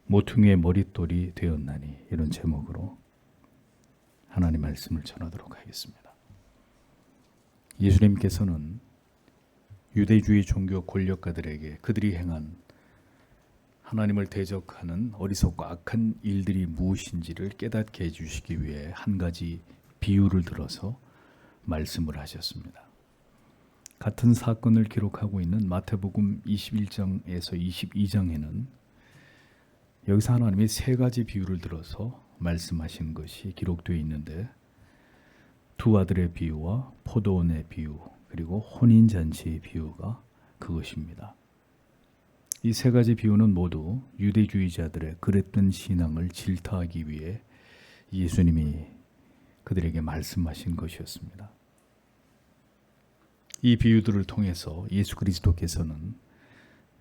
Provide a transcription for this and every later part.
모퉁이의 머릿돌이 되었나니, 이런 제목으로 하나님 말씀을 전하도록 하겠습니다. 예수님께서는 유대주의 종교 권력가들에게 그들이 행한 하나님을 대적하는 어리석고 악한 일들이 무엇인지를 깨닫게 해주시기 위해 한 가지 비유를 들어서 말씀을 하셨습니다. 같은 사건을 기록하고 있는 마태복음 21장에서 22장에는 여기서 하나님이 세 가지 비유를 들어서 말씀하신 것이 기록되어 있는데, 두 아들의 비유와 포도원의 비유, 그리고 혼인잔치의 비유가 그것입니다. 이 세 가지 비유는 모두 유대주의자들의 그릇된 신앙을 질타하기 위해 예수님이 그들에게 말씀하신 것이었습니다. 이 비유들을 통해서 예수 그리스도께서는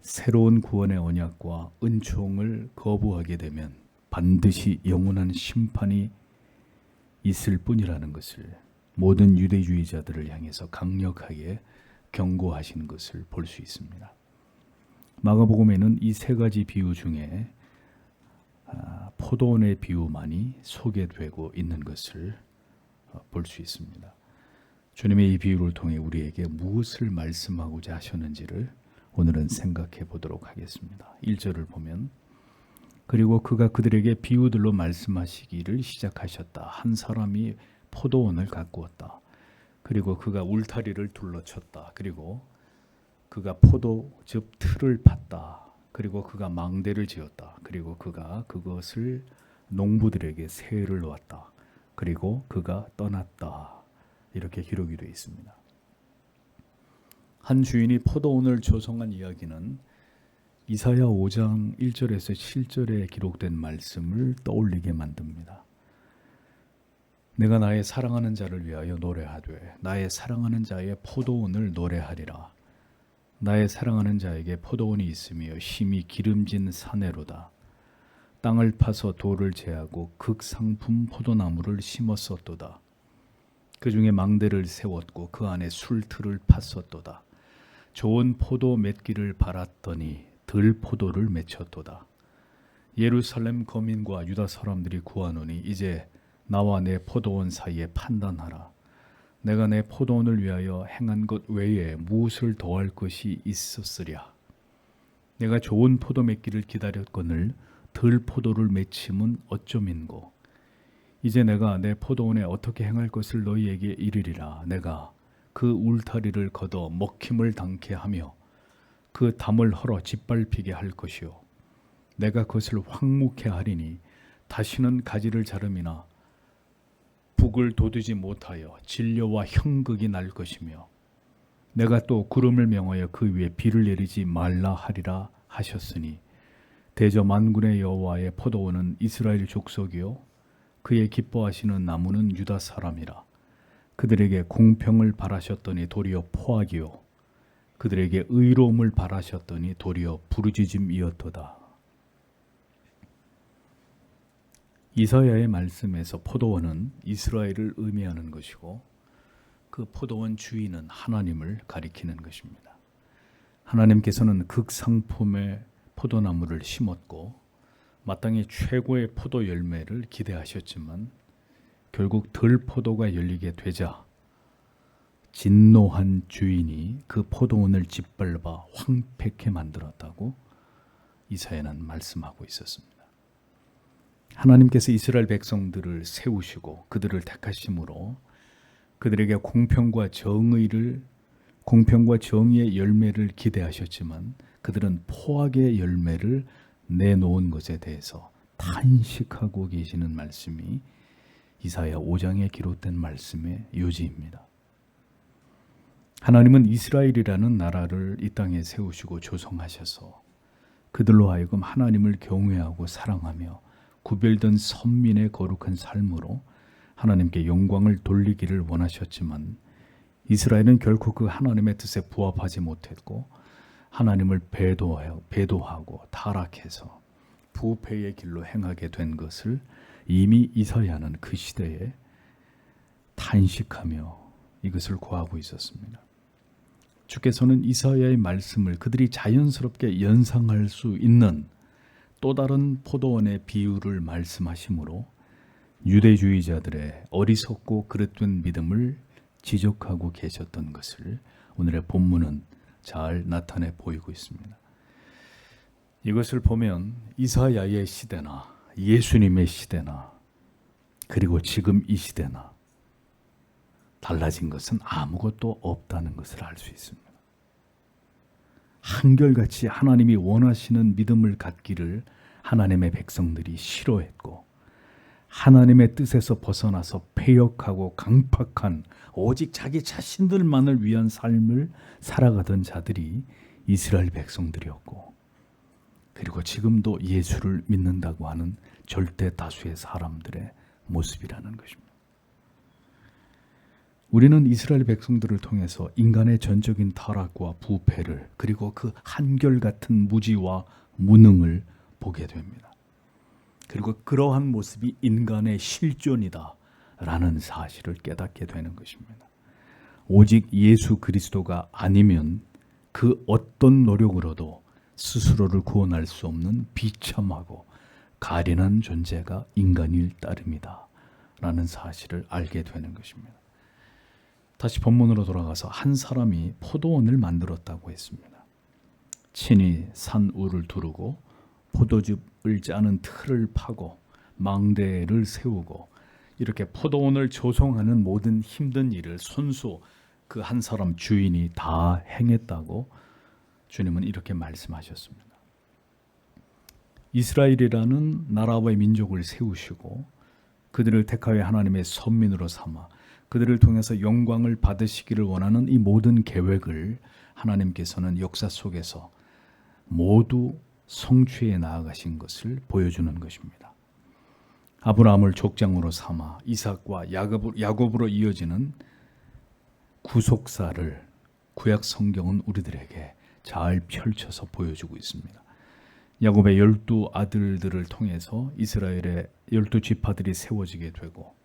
새로운 구원의 언약과 은총을 거부하게 되면 반드시 영원한 심판이 있을 뿐이라는 것을 모든 유대주의자들을 향해서 강력하게 경고하신 것을 볼 수 있습니다. 마가복음에는 이 세 가지 비유 중에 포도원의 비유만이 소개되고 있는 것을 볼 수 있습니다. 주님의 이 비유를 통해 우리에게 무엇을 말씀하고자 하셨는지를 오늘은 생각해 보도록 하겠습니다. 1절을 보면, 그리고 그가 그들에게 비유들로 말씀하시기를 시작하셨다. 한 사람이 포도원을 가꾸었다. 그리고 그가 울타리를 둘러쳤다. 그리고 그가 포도즙 틀을 팠다. 그리고 그가 망대를 지었다. 그리고 그가 그것을 농부들에게 세를 놓았다. 그리고 그가 떠났다. 이렇게 기록이 되어 있습니다. 한 주인이 포도원을 조성한 이야기는 이사야 5장 1절에서 7절에 기록된 말씀을 떠올리게 만듭니다. 내가 나의 사랑하는 자를 위하여 노래하되 나의 사랑하는 자의 포도원을 노래하리라. 나의 사랑하는 자에게 포도원이 있으며 심히 기름진 사내로다. 땅을 파서 돌을 제하고 극상품 포도나무를 심었었도다. 그 중에 망대를 세웠고 그 안에 술틀을 팠었도다. 좋은 포도 맺기를 바랐더니 들포도를 맺혔도다. 예루살렘 거민과 유다 사람들이 구하노니 이제 나와 내 포도원 사이에 판단하라. 내가 내 포도원을 위하여 행한 것 외에 무엇을 더할 것이 있었으랴. 내가 좋은 포도 맺기를 기다렸거늘 들포도를 맺힘은 어쩌민고. 이제 내가 내 포도원에 어떻게 행할 것을 너희에게 이르리라. 내가 그 울타리를 걷어 먹힘을 당케 하며 그 담을 헐어 짓밟히게 할 것이요. 내가 그것을 황무케 하리니 다시는 가지를 자름이나 북을 돋우지 못하여 진려와 형극이 날 것이며, 내가 또 구름을 명하여 그 위에 비를 내리지 말라 하리라 하셨으니, 대저 만군의 여호와의 포도원은 이스라엘 족속이요 그의 기뻐하시는 나무는 유다 사람이라. 그들에게 공평을 바라셨더니 도리어 포악이요 그들에게 의로움을 바라셨더니 도리어 부르짖음이었도다. 이사야의 말씀에서 포도원은 이스라엘을 의미하는 것이고, 그 포도원 주인은 하나님을 가리키는 것입니다. 하나님께서는 극상품의 포도나무를 심었고 마땅히 최고의 포도 열매를 기대하셨지만 결국 들포도가 열리게 되자 진노한 주인이 그 포도원을 짓밟아 황폐케 만들었다고 이사야는 말씀하고 있었습니다. 하나님께서 이스라엘 백성들을 세우시고 그들을 택하심으로 그들에게 공평과 정의의 열매를 기대하셨지만 그들은 포악의 열매를 내놓은 것에 대해서 탄식하고 계시는 말씀이 이사야 5장에 기록된 말씀의 요지입니다. 하나님은 이스라엘이라는 나라를 이 땅에 세우시고 조성하셔서 그들로 하여금 하나님을 경외하고 사랑하며 구별된 선민의 거룩한 삶으로 하나님께 영광을 돌리기를 원하셨지만 이스라엘은 결코 그 하나님의 뜻에 부합하지 못했고 하나님을 배도하고 타락해서 부패의 길로 행하게 된 것을 이미 이사야는 그 시대에 탄식하며 이것을 고하고 있었습니다. 주께서는 이사야의 말씀을 그들이 자연스럽게 연상할 수 있는 또 다른 포도원의 비유를 말씀하시므로 유대주의자들의 어리석고 그릇된 믿음을 지적하고 계셨던 것을 오늘의 본문은 잘 나타내 보이고 있습니다. 이것을 보면 이사야의 시대나 예수님의 시대나 그리고 지금 이 시대나 달라진 것은 아무것도 없다는 것을 알 수 있습니다. 한결같이 하나님이 원하시는 믿음을 갖기를 하나님의 백성들이 싫어했고 하나님의 뜻에서 벗어나서 패역하고 강팍한 오직 자기 자신들만을 위한 삶을 살아가던 자들이 이스라엘 백성들이었고 그리고 지금도 예수를 믿는다고 하는 절대 다수의 사람들의 모습이라는 것입니다. 우리는 이스라엘 백성들을 통해서 인간의 전적인 타락과 부패를 그리고 그 한결같은 무지와 무능을 보게 됩니다. 그리고 그러한 모습이 인간의 실존이다 라는 사실을 깨닫게 되는 것입니다. 오직 예수 그리스도가 아니면 그 어떤 노력으로도 스스로를 구원할 수 없는 비참하고 가련한 존재가 인간일 따름이다 라는 사실을 알게 되는 것입니다. 다시 본문으로 돌아가서 한 사람이 포도원을 만들었다고 했습니다. 친히 산우를 두르고 포도즙을 짜는 틀을 파고 망대를 세우고 이렇게 포도원을 조성하는 모든 힘든 일을 손수 그 한 사람 주인이 다 행했다고 주님은 이렇게 말씀하셨습니다. 이스라엘이라는 나라와 민족을 세우시고 그들을 택하여 하나님의 선민으로 삼아 그들을 통해서 영광을 받으시기를 원하는 이 모든 계획을 하나님께서는 역사 속에서 모두 성취해 나아가신 것을 보여주는 것입니다. 아브라함을 족장으로 삼아 이삭과 야곱으로 이어지는 구속사를 구약 성경은 우리들에게 잘 펼쳐서 보여주고 있습니다. 야곱의 12 아들들을 통해서 이스라엘의 12지파들이 세워지게 되고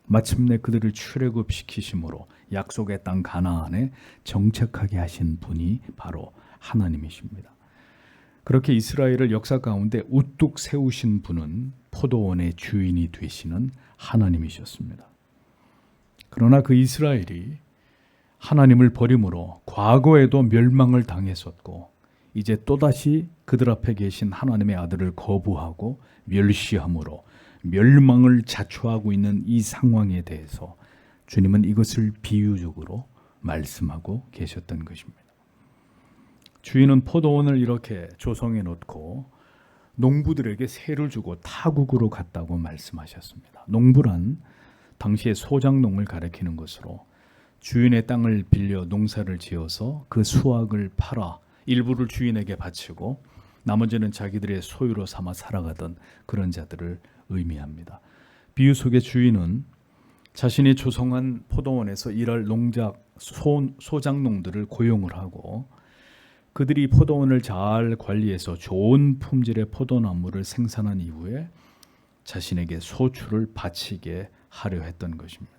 마침내 그들을 출애굽시키심으로 약속의 땅 가나안에 정착하게 하신 분이 바로 하나님이십니다. 그렇게 이스라엘을 역사 가운데 우뚝 세우신 분은 포도원의 주인이 되시는 하나님이셨습니다. 그러나 그 이스라엘이 하나님을 버림으로 과거에도 멸망을 당했었고 이제 또다시 그들 앞에 계신 하나님의 아들을 거부하고 멸시함으로 멸망을 자초하고 있는 이 상황에 대해서 주님은 이것을 비유적으로 말씀하고 계셨던 것입니다. 주인은 포도원을 이렇게 조성해 놓고 농부들에게 세를 주고 타국으로 갔다고 말씀하셨습니다. 농부란 당시의 소작농을 가리키는 것으로 주인의 땅을 빌려 농사를 지어서 그 수확을 팔아 일부를 주인에게 바치고 나머지는 자기들의 소유로 삼아 살아가던 그런 자들을 의미합니다. 비유 속의 주인은 자신이 조성한 포도원에서 일할 소작농들을 고용을 하고 그들이 포도원을 잘 관리해서 좋은 품질의 포도나무를 생산한 이후에 자신에게 소출을 바치게 하려 했던 것입니다.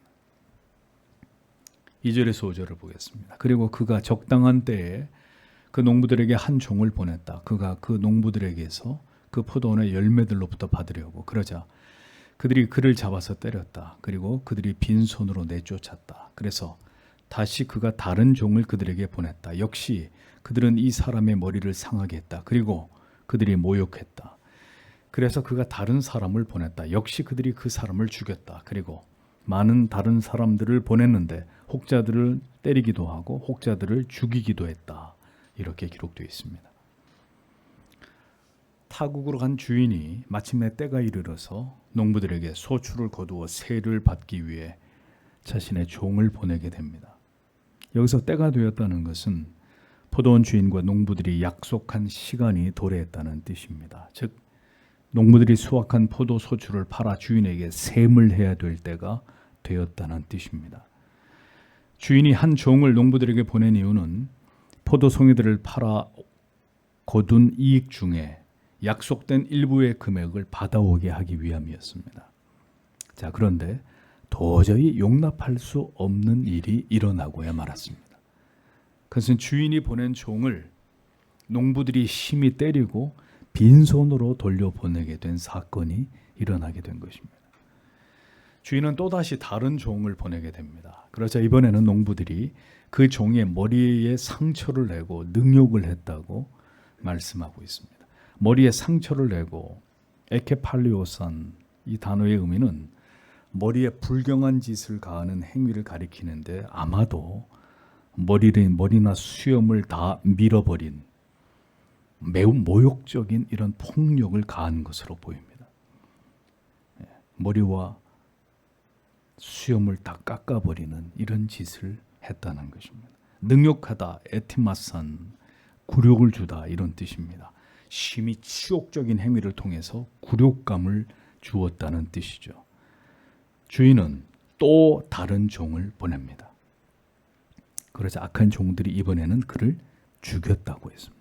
2절에서 5절을 보겠습니다. 그리고 그가 적당한 때에 그 농부들에게 한 종을 보냈다. 그가 그 농부들에게서 그 포도원의 열매들로부터 받으려고 그러자 그들이 그를 잡아서 때렸다. 그리고 그들이 빈손으로 내쫓았다. 그래서 다시 그가 다른 종을 그들에게 보냈다. 역시 그들은 이 사람의 머리를 상하게 했다. 그리고 그들이 모욕했다. 그래서 그가 다른 사람을 보냈다. 역시 그들이 그 사람을 죽였다. 그리고 많은 다른 사람들을 보냈는데 혹자들을 때리기도 하고 혹자들을 죽이기도 했다. 이렇게 기록되어 있습니다. 타국으로 간 주인이 마침내 때가 이르러서 농부들에게 소출을 거두어 세를 받기 위해 자신의 종을 보내게 됩니다. 여기서 때가 되었다는 것은 포도원 주인과 농부들이 약속한 시간이 도래했다는 뜻입니다. 즉 농부들이 수확한 포도 소출을 팔아 주인에게 셈을 해야 될 때가 되었다는 뜻입니다. 주인이 한 종을 농부들에게 보낸 이유는 포도 송이들을 팔아 거둔 이익 중에 약속된 일부의 금액을 받아오게 하기 위함이었습니다. 자, 그런데 도저히 용납할 수 없는 일이 일어나고야 말았습니다. 그것은 주인이 보낸 종을 농부들이 심히 때리고 빈손으로 돌려보내게 된 사건이 일어나게 된 것입니다. 주인은 또다시 다른 종을 보내게 됩니다. 그러자 이번에는 농부들이 그 종의 머리에 상처를 내고 능욕을 했다고 말씀하고 있습니다. 머리에 상처를 내고 에케팔리오산, 이 단어의 의미는 머리에 불경한 짓을 가하는 행위를 가리키는데 아마도 머리나 수염을 다 밀어버린 매우 모욕적인 이런 폭력을 가한 것으로 보입니다. 머리와 수염을 다 깎아버리는 이런 짓을 했다는 것입니다. 능욕하다, 에티마산, 굴욕을 주다 이런 뜻입니다. 심히 치욕적인 행위를 통해서 굴욕감을 주었다는 뜻이죠. 주인은 또 다른 종을 보냅니다. 그래서 악한 종들이 이번에는 그를 죽였다고 했습니다.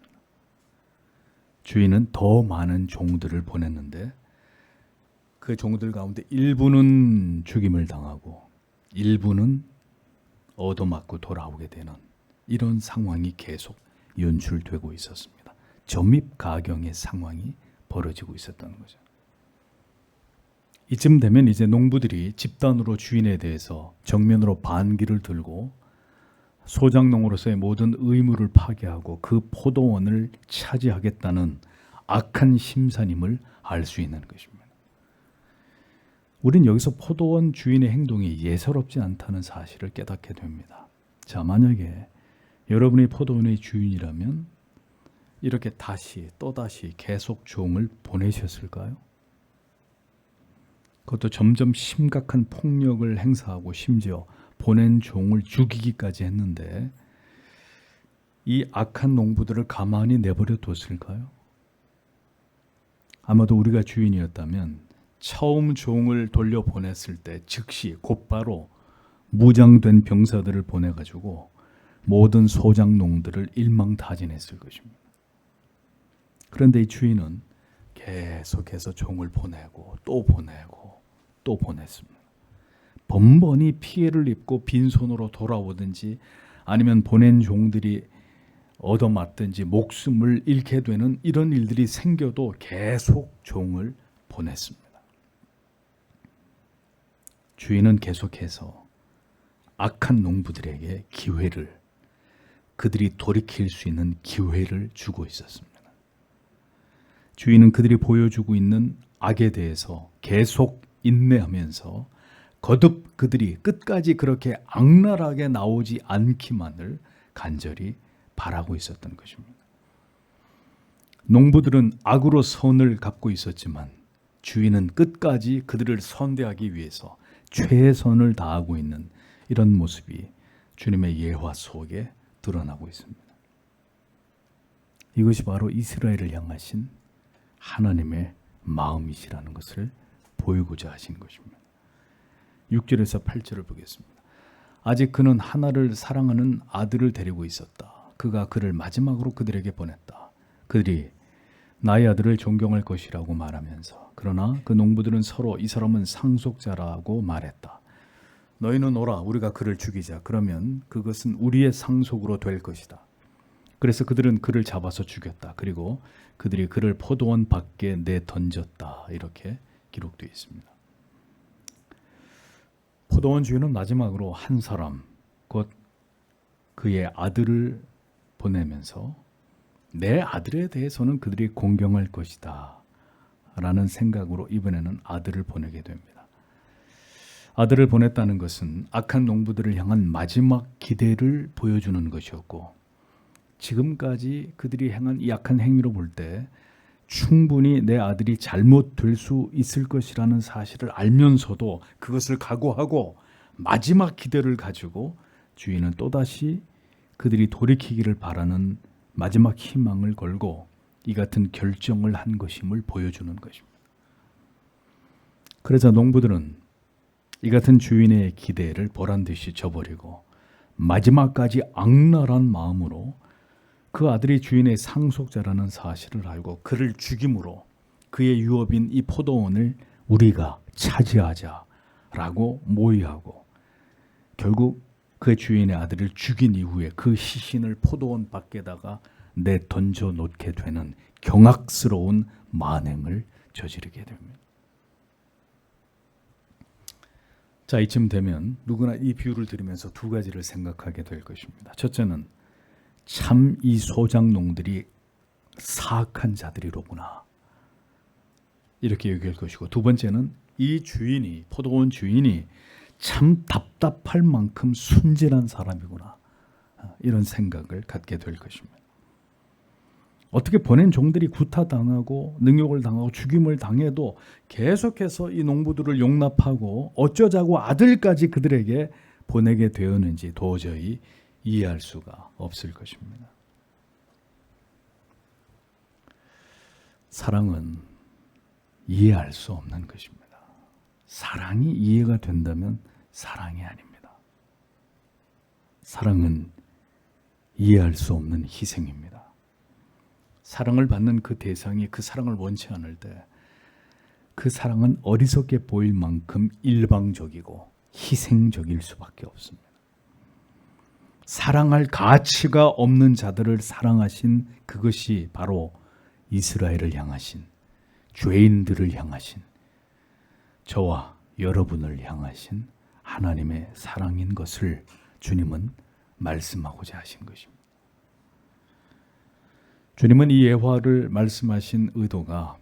주인은 더 많은 종들을 보냈는데 그 종들 가운데 일부는 죽임을 당하고 일부는 얻어맞고 돌아오게 되는 이런 상황이 계속 연출되고 있었습니다. 점입가경의 상황이 벌어지고 있었던 거죠. 이쯤 되면 이제 농부들이 집단으로 주인에 대해서 정면으로 반기를 들고 소작농으로서의 모든 의무를 파기하고 그 포도원을 차지하겠다는 악한 심산임을 알 수 있는 것입니다. 우린 여기서 포도원 주인의 행동이 예사롭지 않다는 사실을 깨닫게 됩니다. 자, 만약에 여러분이 포도원의 주인이라면 이렇게 또다시 계속 종을 보내셨을까요? 그것도 점점 심각한 폭력을 행사하고 심지어 보낸 종을 죽이기까지 했는데 이 악한 농부들을 가만히 내버려 뒀을까요? 아마도 우리가 주인이었다면 처음 종을 돌려보냈을 때 즉시 곧바로 무장된 병사들을 보내가지고 모든 소작농들을 일망타진했을 것입니다. 그런데 이 주인은 계속해서 종을 보내고 또 보내고 또 보냈습니다. 번번이 피해를 입고 빈손으로 돌아오든지 아니면 보낸 종들이 얻어맞든지 목숨을 잃게 되는 이런 일들이 생겨도 계속 종을 보냈습니다. 주인은 계속해서 악한 농부들에게 그들이 돌이킬 수 있는 기회를 주고 있었습니다. 주인은 그들이 보여주고 있는 악에 대해서 계속 인내하면서 거듭 그들이 끝까지 그렇게 악랄하게 나오지 않기만을 간절히 바라고 있었던 것입니다. 농부들은 악으로 선을 갚고 있었지만 주인은 끝까지 그들을 선대하기 위해서 최선을 다하고 있는 이런 모습이 주님의 예화 속에 드러나고 있습니다. 이것이 바로 이스라엘을 향하신 하나님의 마음이시라는 것을 보이고자 하신 것입니다. 6절에서 8절을 보겠습니다. 아직 그는 하나를 사랑하는 아들을 데리고 있었다. 그가 그를 마지막으로 그들에게 보냈다. 그들이 나의 아들을 존경할 것이라고 말하면서 그러나 그 농부들은 서로 이 사람은 상속자라고 말했다. 너희는 오라 우리가 그를 죽이자. 그러면 그것은 우리의 상속으로 될 것이다. 그래서 그들은 그를 잡아서 죽였다. 그리고 그들이 그를 포도원 밖에 내던졌다. 이렇게 기록되어 있습니다. 포도원 주인은 마지막으로 한 사람, 곧 그의 아들을 보내면서 내 아들에 대해서는 그들이 공경할 것이다 라는 생각으로 이번에는 아들을 보내게 됩니다. 아들을 보냈다는 것은 악한 농부들을 향한 마지막 기대를 보여주는 것이었고 지금까지 그들이 행한 이 악한 행위로 볼 때 충분히 내 아들이 잘못될 수 있을 것이라는 사실을 알면서도 그것을 각오하고 마지막 기대를 가지고 주인은 또다시 그들이 돌이키기를 바라는 마지막 희망을 걸고 이 같은 결정을 한 것임을 보여주는 것입니다. 그래서 농부들은 이 같은 주인의 기대를 보란듯이 저버리고 마지막까지 악랄한 마음으로 그 아들이 주인의 상속자라는 사실을 알고 그를 죽임으로 그의 유업인 이 포도원을 우리가 차지하자라고 모의하고 결국 그 주인의 아들을 죽인 이후에 그 시신을 포도원 밖에다가 내던져 놓게 되는 경악스러운 만행을 저지르게 됩니다. 자, 이쯤 되면 누구나 이 비유를 들으면서 두 가지를 생각하게 될 것입니다. 첫째는 참 이 소작농들이 사악한 자들이로구나, 이렇게 얘기할 것이고, 두 번째는 이 주인이, 포도원 주인이 참 답답할 만큼 순진한 사람이구나, 이런 생각을 갖게 될 것입니다. 어떻게 보낸 종들이 구타당하고 능욕을 당하고 죽임을 당해도 계속해서 이 농부들을 용납하고 어쩌자고 아들까지 그들에게 보내게 되었는지 도저히 이해할 수가 없을 것입니다. 사랑은 이해할 수 없는 것입니다. 사랑이 이해가 된다면 사랑이 아닙니다. 사랑은 이해할 수 없는 희생입니다. 사랑을 받는 그 대상이 그 사랑을 원치 않을 때 그 사랑은 어리석게 보일 만큼 일방적이고 희생적일 수밖에 없습니다. 사랑할 가치가 없는 자들을 사랑하신 그것이 바로 이스라엘을 향하신, 죄인들을 향하신, 저와 여러분을 향하신 하나님의 사랑인 것을 주님은 말씀하고자 하신 것입니다. 주님은 이 예화를 말씀하신 의도가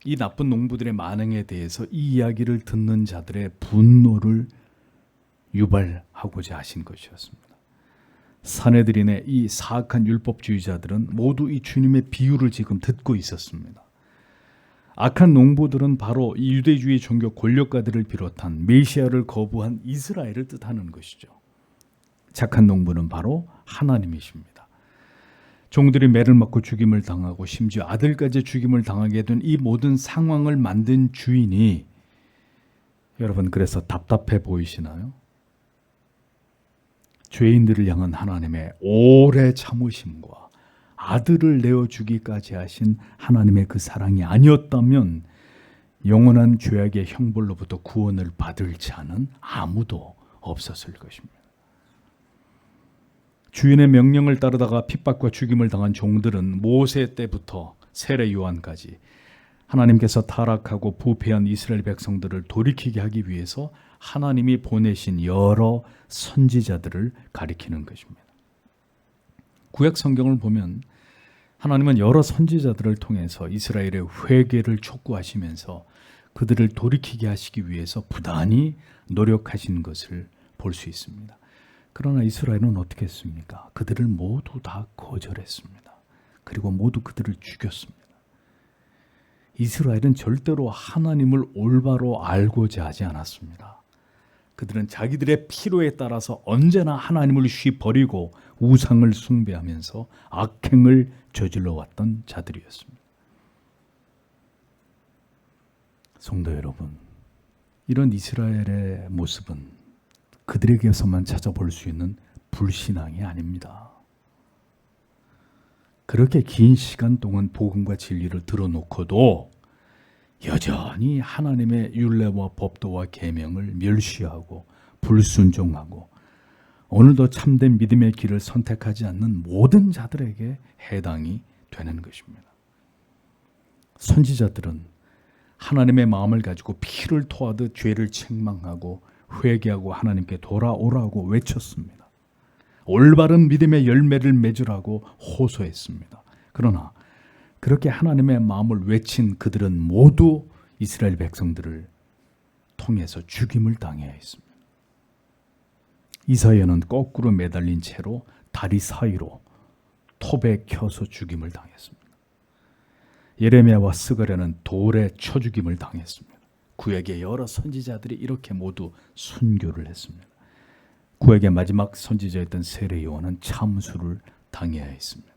이 나쁜 농부들의 만행에 대해서 이 이야기를 듣는 자들의 분노를 유발하고자 하신 것이었습니다. 사내들인의 이 사악한 율법주의자들은 모두 이 주님의 비유를 지금 듣고 있었습니다. 악한 농부들은 바로 이 유대주의 종교 권력가들을 비롯한 메시아를 거부한 이스라엘을 뜻하는 것이죠. 착한 농부는 바로 하나님이십니다. 종들이 매를 맞고 죽임을 당하고 심지어 아들까지 죽임을 당하게 된 이 모든 상황을 만든 주인이, 여러분, 그래서 답답해 보이시나요? 죄인들을 향한 하나님의 오래 참으심과 아들을 내어주기까지 하신 하나님의 그 사랑이 아니었다면 영원한 죄악의 형벌로부터 구원을 받을 자는 아무도 없었을 것입니다. 주인의 명령을 따르다가 핍박과 죽임을 당한 종들은 모세 때부터 세례 요한까지 하나님께서 타락하고 부패한 이스라엘 백성들을 돌이키게 하기 위해서 하나님이 보내신 여러 선지자들을 가리키는 것입니다. 구약 성경을 보면 하나님은 여러 선지자들을 통해서 이스라엘의 회개를 촉구하시면서 그들을 돌이키게 하시기 위해서 부단히 노력하신 것을 볼 수 있습니다. 그러나 이스라엘은 어떻게 했습니까? 그들을 모두 다 거절했습니다. 그리고 모두 그들을 죽였습니다. 이스라엘은 절대로 하나님을 올바로 알고자 하지 않았습니다. 그들은 자기들의 필요에 따라서 언제나 하나님을 쉬버리고 우상을 숭배하면서 악행을 저질러 왔던 자들이었습니다. 성도 여러분, 이런 이스라엘의 모습은 그들에게서만 찾아볼 수 있는 불신앙이 아닙니다. 그렇게 긴 시간 동안 복음과 진리를 들어놓고도 여전히 하나님의 율례와 법도와 계명을 멸시하고 불순종하고 오늘도 참된 믿음의 길을 선택하지 않는 모든 자들에게 해당이 되는 것입니다. 선지자들은 하나님의 마음을 가지고 피를 토하듯 죄를 책망하고 회개하고 하나님께 돌아오라고 외쳤습니다. 올바른 믿음의 열매를 맺으라고 호소했습니다. 그러나 그렇게 하나님의 마음을 외친 그들은 모두 이스라엘 백성들을 통해서 죽임을 당해야 했습니다. 이사야는 거꾸로 매달린 채로 다리 사이로 톱에 켜서 죽임을 당했습니다. 예레미야와 스가랴는 돌에 쳐 죽임을 당했습니다. 구약의 여러 선지자들이 이렇게 모두 순교를 했습니다. 구약의 마지막 선지자였던 세례 요한은 참수를 당해야 했습니다.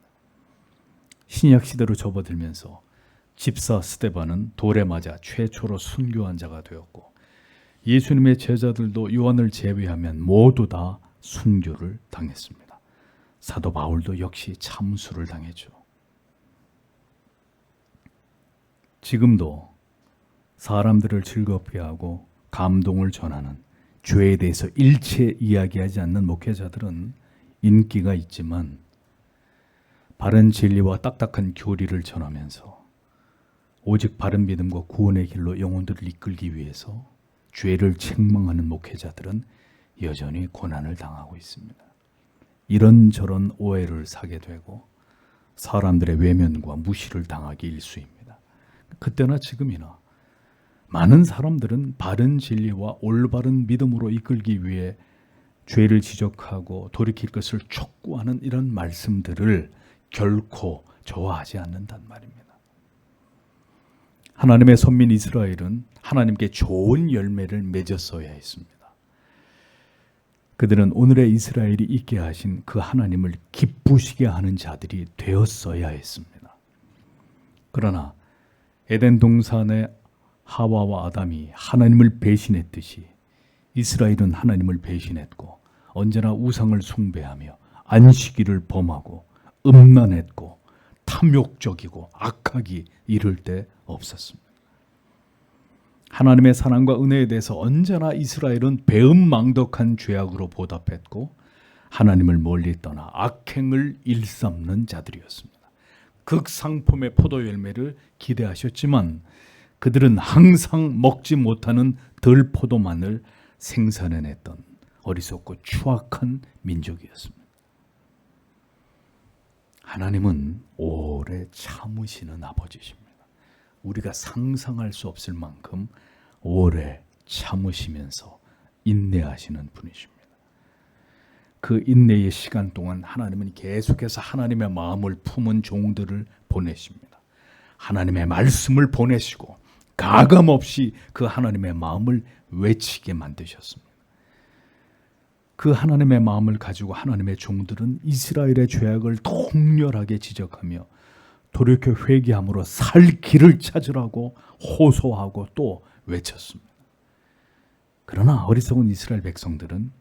신약 시대로 접어들면서 집사 스데반은 돌에 맞아 최초로 순교한 자가 되었고, 예수님의 제자들도 요한을 제외하면 모두 다 순교를 당했습니다. 사도 바울도 역시 참수를 당했죠. 지금도 사람들을 즐겁게 하고 감동을 전하는 죄에 대해서 일체 이야기하지 않는 목회자들은 인기가 있지만 바른 진리와 딱딱한 교리를 전하면서 오직 바른 믿음과 구원의 길로 영혼들을 이끌기 위해서 죄를 책망하는 목회자들은 여전히 고난을 당하고 있습니다. 이런저런 오해를 사게 되고 사람들의 외면과 무시를 당하기 일쑤입니다. 그때나 지금이나 많은 사람들은 바른 진리와 올바른 믿음으로 이끌기 위해 죄를 지적하고 돌이킬 것을 촉구하는 이런 말씀들을 결코 좋아하지 않는단 말입니다. 하나님의 선민 이스라엘은 하나님께 좋은 열매를 맺었어야 했습니다. 그들은 오늘의 이스라엘이 있게 하신 그 하나님을 기쁘시게 하는 자들이 되었어야 했습니다. 그러나 에덴 동산의 하와와 아담이 하나님을 배신했듯이 이스라엘은 하나님을 배신했고 언제나 우상을 숭배하며 안식일을 범하고 음란했고 탐욕적이고 악하기 이를 데 없었습니다. 하나님의 사랑과 은혜에 대해서 언제나 이스라엘은 배은망덕한 죄악으로 보답했고 하나님을 멀리 떠나 악행을 일삼는 자들이었습니다. 극상품의 포도 열매를 기대하셨지만 그들은 항상 먹지 못하는 들포도만을 생산해냈던 어리석고 추악한 민족이었습니다. 하나님은 오래 참으시는 아버지십니다. 우리가 상상할 수 없을 만큼 오래 참으시면서 인내하시는 분이십니다. 그 인내의 시간 동안 하나님은 계속해서 하나님의 마음을 품은 종들을 보내십니다. 하나님의 말씀을 보내시고 가감없이 그 하나님의 마음을 외치게 만드셨습니다. 그 하나님의 마음을 가지고 하나님의 종들은 이스라엘의 죄악을 통렬하게 지적하며 돌이켜 회개함으로 살 길을 찾으라고 호소하고 또 외쳤습니다. 그러나 어리석은 이스라엘 백성들은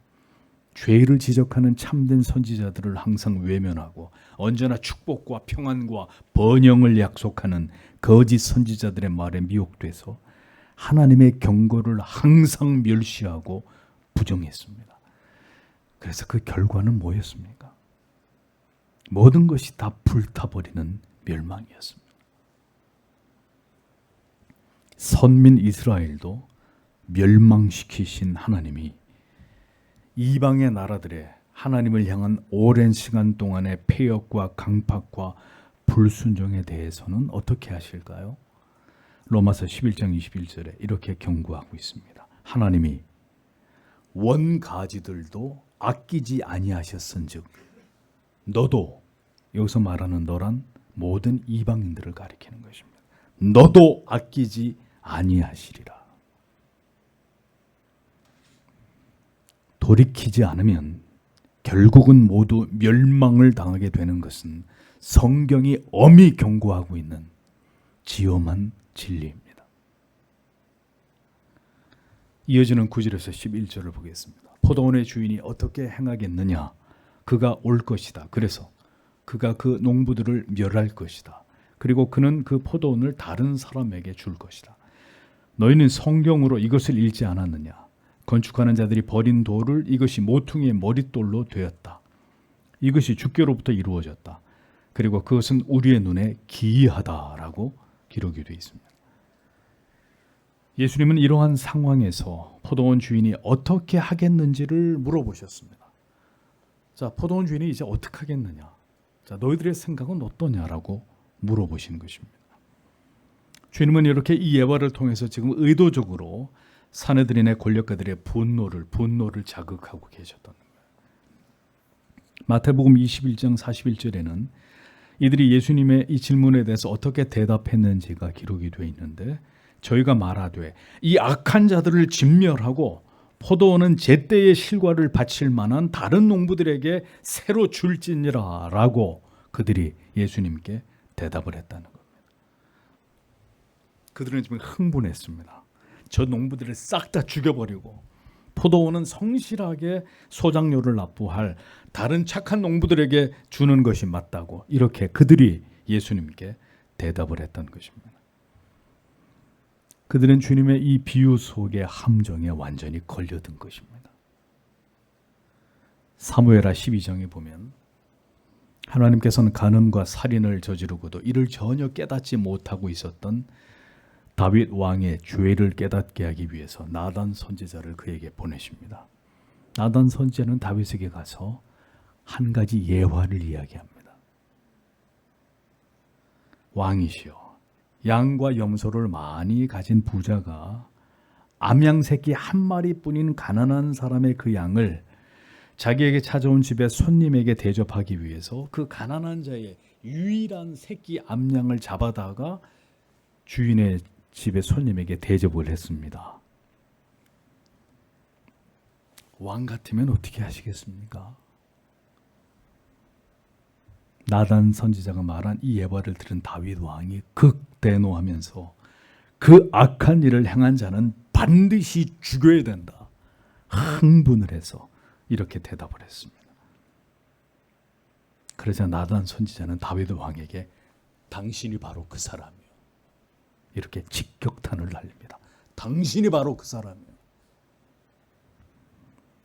죄를 지적하는 참된 선지자들을 항상 외면하고 언제나 축복과 평안과 번영을 약속하는 거짓 선지자들의 말에 미혹돼서 하나님의 경고를 항상 멸시하고 부정했습니다. 그래서 그 결과는 뭐였습니까? 모든 것이 다 불타버리는 멸망이었습니다. 선민 이스라엘도 멸망시키신 하나님이 이방의 나라들의 하나님을 향한 오랜 시간 동안의 폐역과 강팍과 불순종에 대해서는 어떻게 하실까요? 로마서 11장 21절에 이렇게 경고하고 있습니다. 하나님이 원가지들도 아끼지 아니하셨은즉 너도, 여기서 말하는 너란 모든 이방인들을 가리키는 것입니다. 너도 아끼지 아니하시리라. 돌이키지 않으면 결국은 모두 멸망을 당하게 되는 것은 성경이 엄히 경고하고 있는 지엄한 진리입니다. 이어지는 9절에서 11절을 보겠습니다. 포도원의 주인이 어떻게 행하겠느냐? 그가 올 것이다. 그래서 그가 그 농부들을 멸할 것이다. 그리고 그는 그 포도원을 다른 사람에게 줄 것이다. 너희는 성경으로 이것을 읽지 않았느냐? 건축하는 자들이 버린 돌을 이것이 모퉁이의 머릿돌로 되었다. 이것이 주께로부터 이루어졌다. 그리고 그것은 우리의 눈에 기이하다라고 기록이 되어 있습니다. 예수님은 이러한 상황에서 포도원 주인이 어떻게 하겠는지를 물어보셨습니다. 자, 포도원 주인이 이제 어떻게 하겠느냐? 자, 너희들의 생각은 어떠냐라고 물어보신 것입니다. 주님은 이렇게 이 예화를 통해서 지금 의도적으로 사내들인의 권력가들의 분노를 자극하고 계셨던 거예요. 마태복음 21장 41절에는 이들이 예수님의 이 질문에 대해서 어떻게 대답했는지가 기록이 되어 있는데 저희가 말하되 이 악한 자들을 진멸하고 포도원은 제때의 실과를 바칠 만한 다른 농부들에게 새로 줄지니라 라고 그들이 예수님께 대답을 했다는 겁니다. 그들은 지금 흥분했습니다. 저 농부들을 싹 다 죽여버리고 포도원은 성실하게 소작료를 납부할 다른 착한 농부들에게 주는 것이 맞다고 이렇게 그들이 예수님께 대답을 했던 것입니다. 그들은 주님의 이 비유 속의 함정에 완전히 걸려든 것입니다. 사무엘하 12장에 보면 하나님께서는 간음과 살인을 저지르고도 이를 전혀 깨닫지 못하고 있었던 다윗 왕의 죄를 깨닫게 하기 위해서 나단 선지자를 그에게 보내십니다. 나단 선지자는 다윗에게 가서 한 가지 예화를 이야기합니다. 왕이시여, 양과 염소를 많이 가진 부자가 암양 새끼 한 마리뿐인 가난한 사람의 그 양을 자기에게 찾아온 집에 손님에게 대접하기 위해서 그 가난한 자의 유일한 새끼 암양을 잡아다가 주인의 집에 손님에게 대접을 했습니다. 왕 같으면 어떻게 하시겠습니까? 나단 선지자가 말한 이 예화를 들은 다윗 왕이 극대노하면서 그 악한 일을 행한 자는 반드시 죽여야 된다. 흥분을 해서 이렇게 대답을 했습니다. 그러자 나단 선지자는 다윗 왕에게 당신이 바로 그 사람이요, 이렇게 직격탄을 날립니다. 당신이 바로 그 사람이요.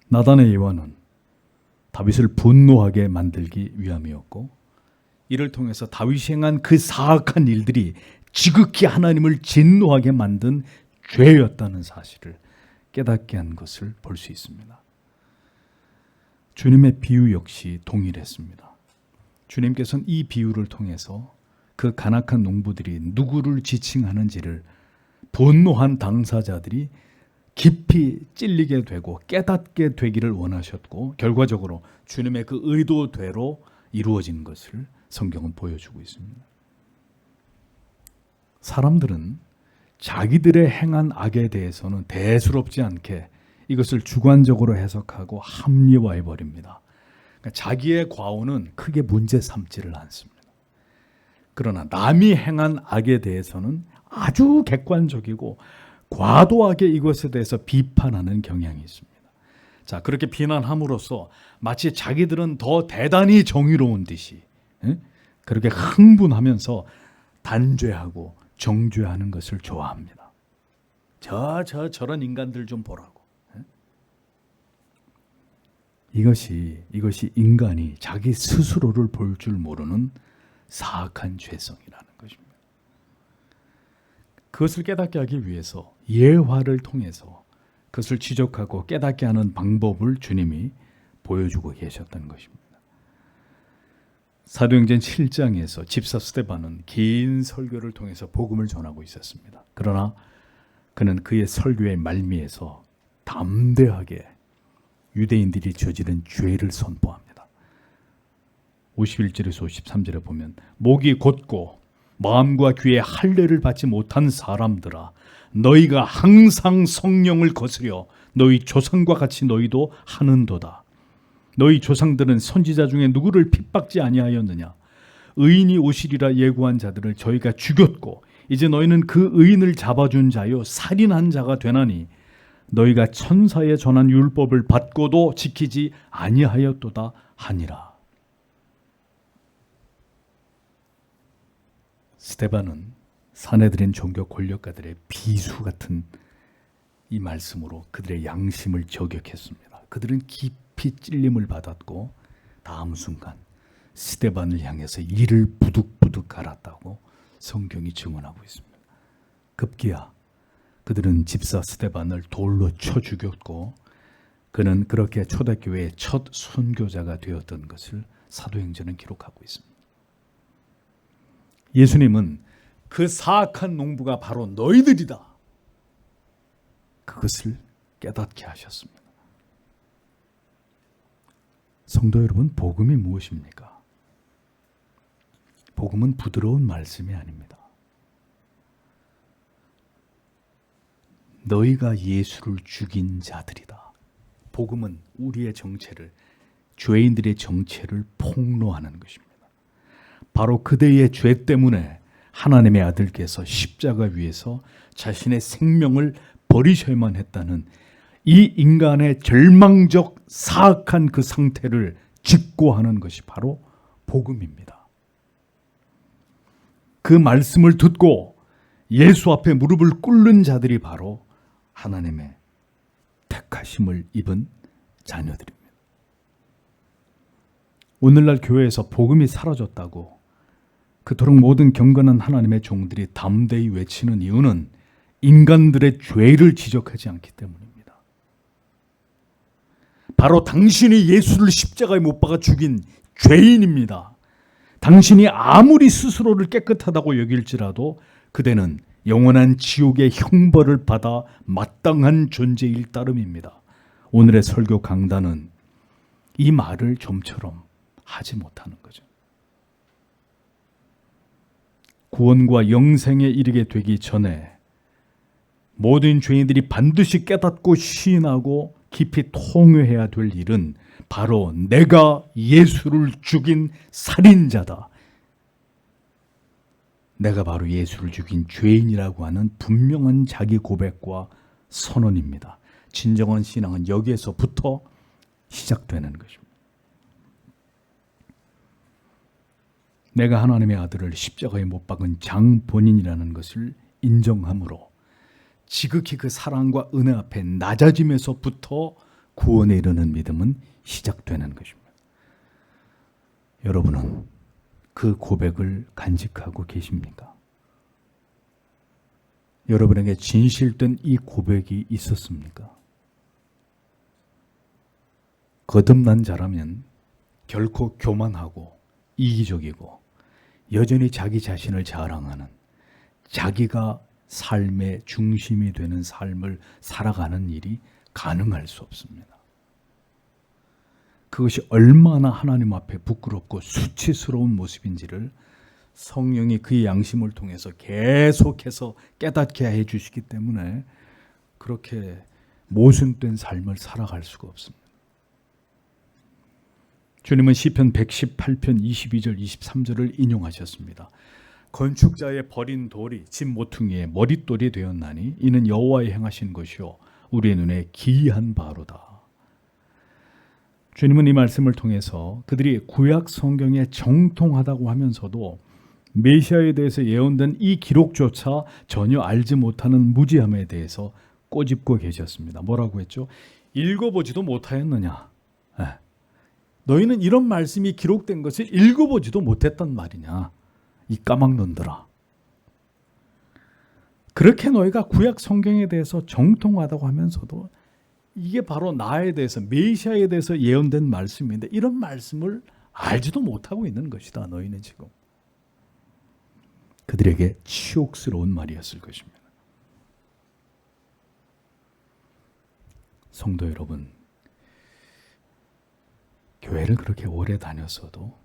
나단의 예화는 다윗을 분노하게 만들기 위함이었고, 이를 통해서 다윗이 행한 그 사악한 일들이 지극히 하나님을 진노하게 만든 죄였다는 사실을 깨닫게 한 것을 볼 수 있습니다. 주님의 비유 역시 동일했습니다. 주님께서는 이 비유를 통해서 그 간악한 농부들이 누구를 지칭하는지를 분노한 당사자들이 깊이 찔리게 되고 깨닫게 되기를 원하셨고, 결과적으로 주님의 그 의도대로 이루어진 것을 성경은 보여주고 있습니다. 사람들은 자기들의 행한 악에 대해서는 대수롭지 않게 이것을 주관적으로 해석하고 합리화해 버립니다. 그러니까 자기의 과오는 크게 문제 삼지를 않습니다. 그러나 남이 행한 악에 대해서는 아주 객관적이고 과도하게 이것에 대해서 비판하는 경향이 있습니다. 자, 그렇게 비난함으로써 마치 자기들은 더 대단히 정의로운 듯이 그렇게 흥분하면서 단죄하고 정죄하는 것을 좋아합니다. 저런 인간들 좀 보라고. 이것이 인간이 자기 스스로를 볼 줄 모르는 사악한 죄성이라는 것입니다. 그것을 깨닫게 하기 위해서 예화를 통해서 그것을 지적하고 깨닫게 하는 방법을 주님이 보여주고 계셨던 것입니다. 사도행전 7장에서 집사 스데반은 긴 설교를 통해서 복음을 전하고 있었습니다. 그러나 그는 그의 설교의 말미에서 담대하게 유대인들이 저지른 죄를 선포합니다. 51절에서 53절에 보면 목이 곧고 마음과 귀에 할례를 받지 못한 사람들아, 너희가 항상 성령을 거스려 너희 조상과 같이 너희도 하는도다. 너희 조상들은 선지자 중에 누구를 핍박지 아니하였느냐? 의인이 오시리라 예고한 자들을 저희가 죽였고 이제 너희는 그 의인을 잡아준 자요 살인한 자가 되나니 너희가 천사의 전한 율법을 받고도 지키지 아니하였도다 하니라. 스데반은 사내들인 종교 권력가들의 비수 같은 이 말씀으로 그들의 양심을 저격했습니다. 그들은 깊이 찔림을 받았고 다음 순간 스데반을 향해서 이를 부득부득 갈았다고 성경이 증언하고 있습니다. 급기야 그들은 집사 스데반을 돌로 쳐 죽였고 그는 그렇게 초대교회의 첫 선교자가 되었던 것을 사도행전은 기록하고 있습니다. 예수님은 그 사악한 농부가 바로 너희들이다, 그것을 깨닫게 하셨습니다. 성도 여러분, 복음이 무엇입니까? 복음은 부드러운 말씀이 아닙니다. 너희가 예수를 죽인 자들이다. 복음은 우리의 정체를, 죄인들의 정체를 폭로하는 것입니다. 바로 그들의 죄 때문에 하나님의 아들께서 십자가 위에서 자신의 생명을 버리셔야만 했다는 이 인간의 절망적 사악한 그 상태를 직고하는 것이 바로 복음입니다. 그 말씀을 듣고 예수 앞에 무릎을 꿇는 자들이 바로 하나님의 택하심을 입은 자녀들입니다. 오늘날 교회에서 복음이 사라졌다고 그토록 모든 경건한 하나님의 종들이 담대히 외치는 이유는 인간들의 죄를 지적하지 않기 때문입니다. 바로 당신이 예수를 십자가에 못 박아 죽인 죄인입니다. 당신이 아무리 스스로를 깨끗하다고 여길지라도 그대는 영원한 지옥의 형벌을 받아 마땅한 존재일 따름입니다. 오늘의 설교 강단은 이 말을 좀처럼 하지 못하는 거죠. 구원과 영생에 이르게 되기 전에 모든 죄인들이 반드시 깨닫고 시인하고 깊이 통회해야 될 일은 바로 내가 예수를 죽인 살인자다. 내가 바로 예수를 죽인 죄인이라고 하는 분명한 자기 고백과 선언입니다. 진정한 신앙은 여기에서부터 시작되는 것입니다. 내가 하나님의 아들을 십자가에 못 박은 장본인이라는 것을 인정함으로 지극히 그 사랑과 은혜 앞에 낮아짐에서부터 구원에 이르는 믿음은 시작되는 것입니다. 여러분은 그 고백을 간직하고 계십니까? 여러분에게 진실된 이 고백이 있었습니까? 거듭난 자라면 결코 교만하고 이기적이고 여전히 자기 자신을 자랑하는, 자기가 삶의 중심이 되는 삶을 살아가는 일이 가능할 수 없습니다. 그것이 얼마나 하나님 앞에 부끄럽고 수치스러운 모습인지를 성령이 그의 양심을 통해서 계속해서 깨닫게 해주시기 때문에 그렇게 모순된 삶을 살아갈 수가 없습니다. 주님은 시편 118편 22절 23절을 인용하셨습니다. 건축자의 버린 돌이 집 모퉁이의 머릿돌이 되었나니 이는 여호와의 행하신 것이요 우리의 눈에 기이한 바로다. 주님은 이 말씀을 통해서 그들이 구약 성경에 정통하다고 하면서도 메시아에 대해서 예언된 이 기록조차 전혀 알지 못하는 무지함에 대해서 꼬집고 계셨습니다. 뭐라고 했죠? 읽어보지도 못하였느냐? 너희는 이런 말씀이 기록된 것을 읽어보지도 못했단 말이냐? 이 까막눈들아. 그렇게 너희가 구약 성경에 대해서 정통하다고 하면서도 이게 바로 나에 대해서, 메시아에 대해서 예언된 말씀인데 이런 말씀을 알지도 못하고 있는 것이다. 너희는 지금. 그들에게 치욕스러운 말이었을 것입니다. 성도 여러분, 교회를 그렇게 오래 다녔어도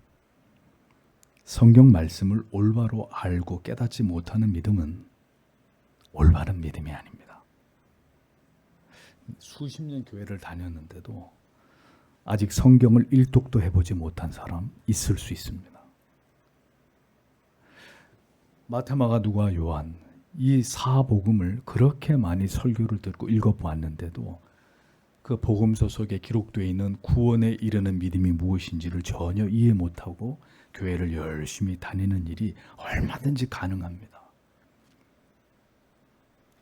성경 말씀을 올바로 알고 깨닫지 못하는 믿음은 올바른 믿음이 아닙니다. 수십 년 교회를 다녔는데도 아직 성경을 일독도 해보지 못한 사람 있을 수 있습니다. 마태, 마가, 누가, 요한 이 사복음을 그렇게 많이 설교를 듣고 읽어보았는데도 그 복음서 속에 기록되어 있는 구원에 이르는 믿음이 무엇인지를 전혀 이해 못하고 교회를 열심히 다니는 일이 얼마든지 가능합니다.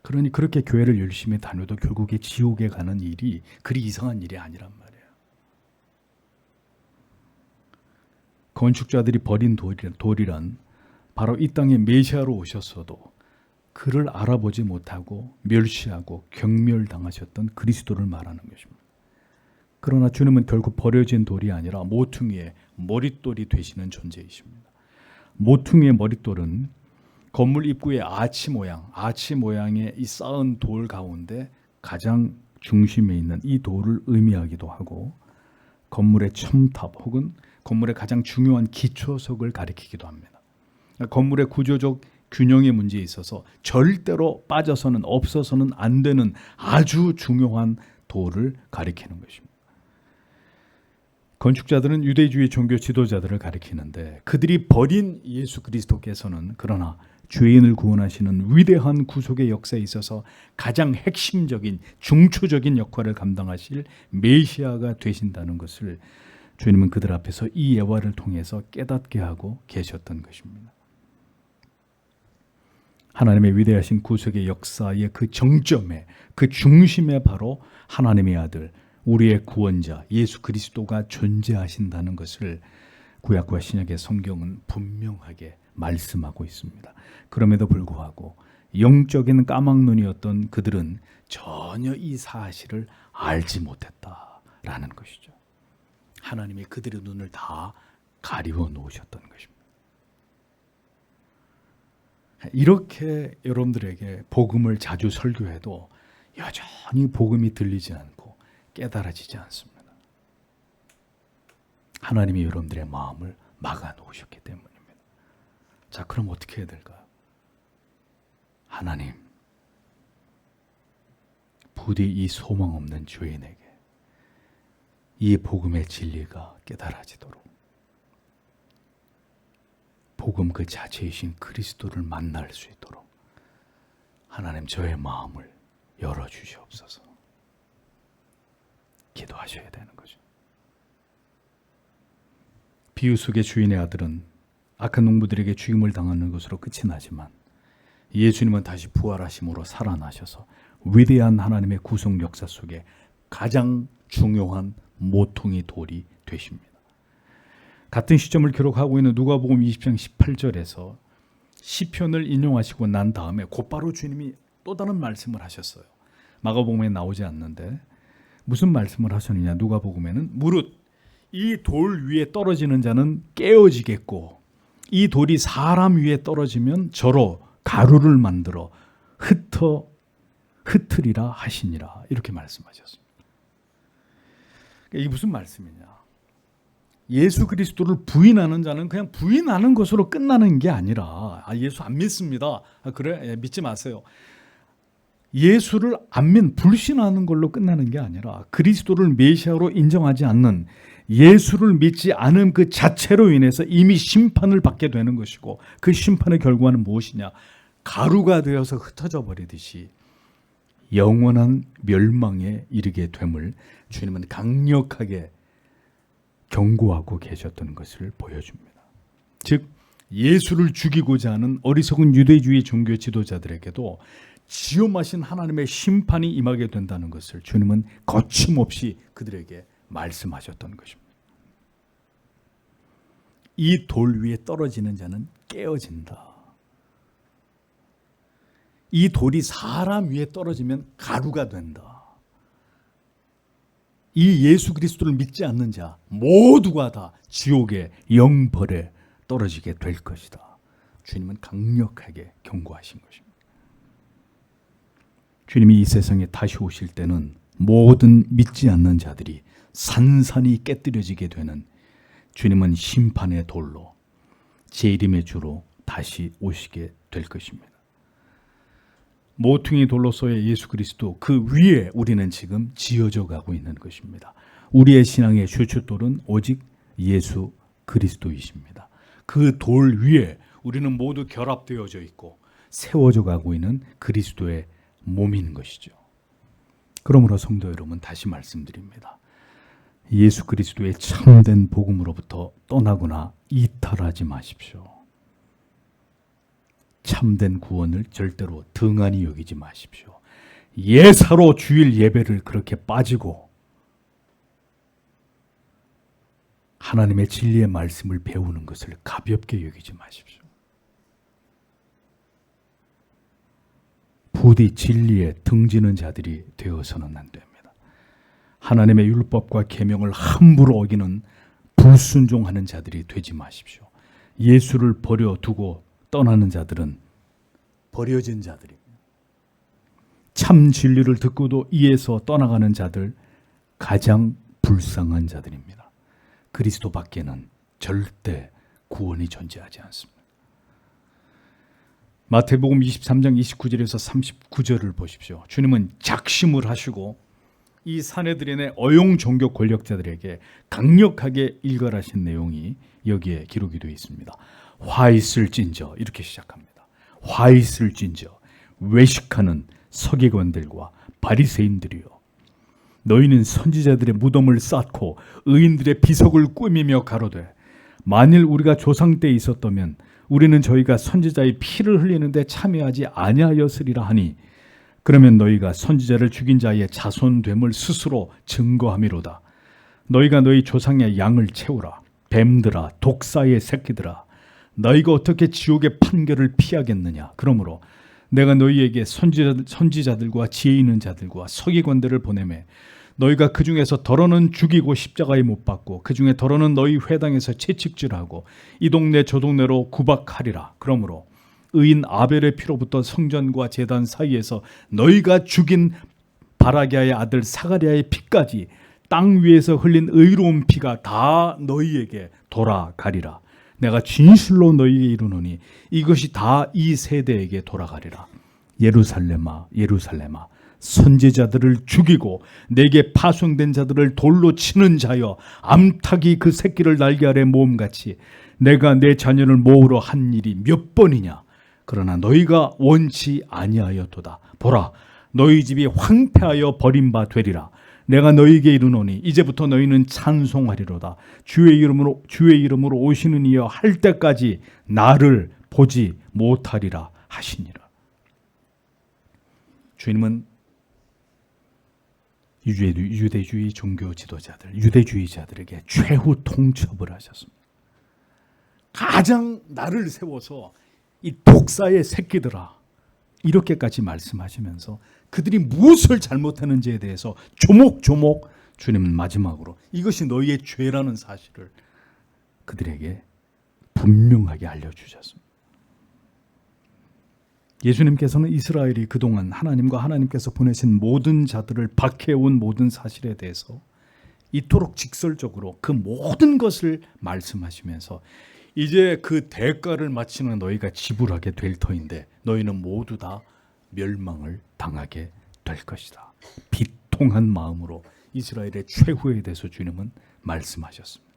그러니 그렇게 교회를 열심히 다녀도 결국에 지옥에 가는 일이 그리 이상한 일이 아니란 말이에요. 건축자들이 버린 돌이란 바로 이 땅에 메시아로 오셨어도 그를 알아보지 못하고 멸시하고 경멸당하셨던 그리스도를 말하는 것입니다. 그러나 주님은 결국 버려진 돌이 아니라 모퉁이의 머릿돌이 되시는 존재이십니다. 모퉁이의 머릿돌은 건물 입구의 아치 모양의 이 쌓은 돌 가운데 가장 중심에 있는 이 돌을 의미하기도 하고 건물의 첨탑 혹은 건물의 가장 중요한 기초석을 가리키기도 합니다. 건물의 구조적 균형의 문제에 있어서 절대로 빠져서는 없어서는 안 되는 아주 중요한 돌을 가리키는 것입니다. 건축자들은 유대주의 종교 지도자들을 가리키는데 그들이 버린 예수 그리스도께서는 그러나 죄인을 구원하시는 위대한 구속의 역사에 있어서 가장 핵심적인 중추적인 역할을 감당하실 메시아가 되신다는 것을 주님은 그들 앞에서 이 예화를 통해서 깨닫게 하고 계셨던 것입니다. 하나님의 위대하신 구속의 역사의 그 정점에, 그 중심에 바로 하나님의 아들, 우리의 구원자 예수 그리스도가 존재하신다는 것을 구약과 신약의 성경은 분명하게 말씀하고 있습니다. 그럼에도 불구하고 영적인 까막눈이었던 그들은 전혀 이 사실을 알지 못했다라는 것이죠. 하나님이 그들의 눈을 다 가리워 놓으셨던 것입니다. 이렇게 여러분들에게 복음을 자주 설교해도 여전히 복음이 들리지 않고 깨달아지지 않습니다. 하나님이 여러분들의 마음을 막아 놓으셨기 때문입니다. 자, 그럼 어떻게 해야 될까요? 하나님, 부디 이 소망 없는 죄인에게 이 복음의 진리가 깨달아지도록, 복음 그 자체이신 그리스도를 만날 수 있도록 하나님 저의 마음을 열어주시옵소서. 기도하셔야 되는 거죠. 비유 속의 주인의 아들은 악한 농부들에게 죽임을 당하는 것으로 끝이 나지만 예수님은 다시 부활하심으로 살아나셔서 위대한 하나님의 구속 역사 속에 가장 중요한 모퉁이 돌이 되십니다. 같은 시점을 기록하고 있는 누가복음 20장 18절에서 시편을 인용하시고 난 다음에 곧바로 주님이 또 다른 말씀을 하셨어요. 마가복음에 나오지 않는데 무슨 말씀을 하셨느냐. 누가복음에는 무릇 이 돌 위에 떨어지는 자는 깨어지겠고 이 돌이 사람 위에 떨어지면 저로 가루를 만들어 흩으리라 하시니라. 이렇게 말씀하셨습니다. 이게 무슨 말씀이냐. 예수 그리스도를 부인하는 자는 그냥 부인하는 것으로 끝나는 게 아니라 예수 안 믿습니다. 그래? 믿지 마세요. 예수를 불신하는 걸로 끝나는 게 아니라 그리스도를 메시아로 인정하지 않는, 예수를 믿지 않은 그 자체로 인해서 이미 심판을 받게 되는 것이고, 그 심판의 결과는 무엇이냐? 가루가 되어서 흩어져 버리듯이 영원한 멸망에 이르게 됨을 주님은 강력하게 경고하고 계셨던 것을 보여줍니다. 즉 예수를 죽이고자 하는 어리석은 유대주의 종교 지도자들에게도 지엄하신 하나님의 심판이 임하게 된다는 것을 주님은 거침없이 그들에게 말씀하셨던 것입니다. 이 돌 위에 떨어지는 자는 깨어진다. 이 돌이 사람 위에 떨어지면 가루가 된다. 이 예수 그리스도를 믿지 않는 자 모두가 다 지옥의 영벌에 떨어지게 될 것이다. 주님은 강력하게 경고하신 것입니다. 주님이 이 세상에 다시 오실 때는 모든 믿지 않는 자들이 산산이 깨뜨려지게 되는, 주님은 심판의 돌로 재림의 주로 다시 오시게 될 것입니다. 모퉁이 돌로서의 예수 그리스도, 그 위에 우리는 지금 지어져 가고 있는 것입니다. 우리의 신앙의 주춧돌은 오직 예수 그리스도이십니다. 그 돌 위에 우리는 모두 결합되어져 있고 세워져 가고 있는 그리스도의 몸인 것이죠. 그러므로 성도 여러분, 다시 말씀드립니다. 예수 그리스도의 참된 복음으로부터 떠나거나 이탈하지 마십시오. 참된 구원을 절대로 등한히 여기지 마십시오. 예사로 주일 예배를 그렇게 빠지고 하나님의 진리의 말씀을 배우는 것을 가볍게 여기지 마십시오. 부디 진리에 등지는 자들이 되어서는 안 됩니다. 하나님의 율법과 계명을 함부로 어기는 불순종하는 자들이 되지 마십시오. 예수를 버려두고 떠나는 자들은 버려진 자들입니다. 참 진리를 듣고도 이에서 떠나가는 자들, 가장 불쌍한 자들입니다. 그리스도 밖에는 절대 구원이 존재하지 않습니다. 마태복음 23장 29절에서 39절을 보십시오. 주님은 작심을 하시고 이 사내들인의 어용 종교 권력자들에게 강력하게 일갈하신 내용이 여기에 기록이 되어 있습니다. 화 있을진저, 이렇게 시작합니다. 화 있을진저 외식하는 서기관들과 바리새인들이여, 너희는 선지자들의 무덤을 쌓고 의인들의 비석을 꾸미며 가로되, 만일 우리가 조상 때 있었다면 우리는 저희가 선지자의 피를 흘리는데 참여하지 아니하였으리라 하니, 그러면 너희가 선지자를 죽인 자의 자손됨을 스스로 증거함이로다. 너희가 너희 조상의 양을 채우라. 뱀들아, 독사의 새끼들아, 너희가 어떻게 지옥의 판결을 피하겠느냐. 그러므로 내가 너희에게 선지자들과 지혜 있는 자들과 서기관들을 보내매 너희가 그 중에서 더러는 죽이고 십자가에 못 박고 그 중에 더러는 너희 회당에서 채찍질하고 이 동네 저 동네로 구박하리라. 그러므로 의인 아벨의 피로부터 성전과 제단 사이에서 너희가 죽인 바라기아의 아들 사가랴의 피까지 땅 위에서 흘린 의로운 피가 다 너희에게 돌아가리라. 내가 진실로 너희에게 이르노니 이것이 다 이 세대에게 돌아가리라. 예루살렘아, 예루살렘아, 선지자들을 죽이고 내게 파송된 자들을 돌로 치는 자여, 암탉이 그 새끼를 날개 아래 모음같이 내가 내 자녀를 모으러 한 일이 몇 번이냐. 그러나 너희가 원치 아니하였도다. 보라, 너희 집이 황폐하여 버림바 되리라. 내가 너희에게 이르노니 이제부터 너희는 찬송하리로다. 주의 이름으로 오시는 이여 할 때까지 나를 보지 못하리라 하시니라. 주님은 유대주의 종교 지도자들, 유대주의자들에게 최후 통첩을 하셨습니다. 가장 나를 세워서 이 독사의 새끼들아, 이렇게까지 말씀하시면서 그들이 무엇을 잘못하는지에 대해서 조목조목 주님은 마지막으로 이것이 너희의 죄라는 사실을 그들에게 분명하게 알려주셨습니다. 예수님께서는 이스라엘이 그동안 하나님과 하나님께서 보내신 모든 자들을 박해온 모든 사실에 대해서 이토록 직설적으로 그 모든 것을 말씀하시면서 이제 그 대가를 마치는 너희가 지불하게 될 터인데 너희는 모두 다 멸망을 당하게 될 것이다. 비통한 마음으로 이스라엘의 최후에 대해서 주님은 말씀하셨습니다.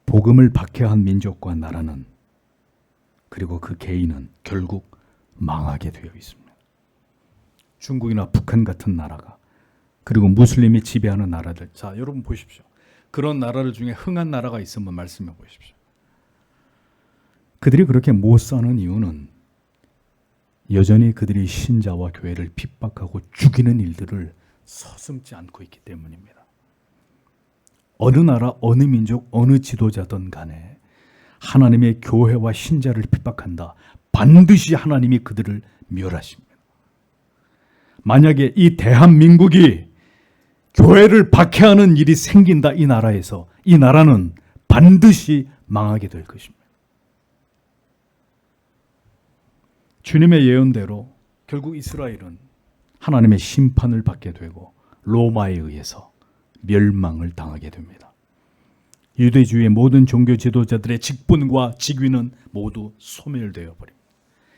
복음을 박해한 민족과 나라는, 그리고 그 개인은 결국 망하게 되어 있습니다. 중국이나 북한 같은 나라가, 그리고 무슬림이 지배하는 나라들, 자 여러분 보십시오. 그런 나라들 중에 흥한 나라가 있으면 말씀해 보십시오. 그들이 그렇게 못 사는 이유는 여전히 그들이 신자와 교회를 핍박하고 죽이는 일들을 서슴지 않고 있기 때문입니다. 어느 나라, 어느 민족, 어느 지도자든 간에 하나님의 교회와 신자를 핍박한다. 반드시 하나님이 그들을 멸하십니다. 만약에 이 대한민국이 교회를 박해하는 일이 생긴다, 이 나라에서, 이 나라는 반드시 망하게 될 것입니다. 주님의 예언대로 결국 이스라엘은 하나님의 심판을 받게 되고 로마에 의해서 멸망을 당하게 됩니다. 유대주의 모든 종교 지도자들의 직분과 직위는 모두 소멸되어 버립니다.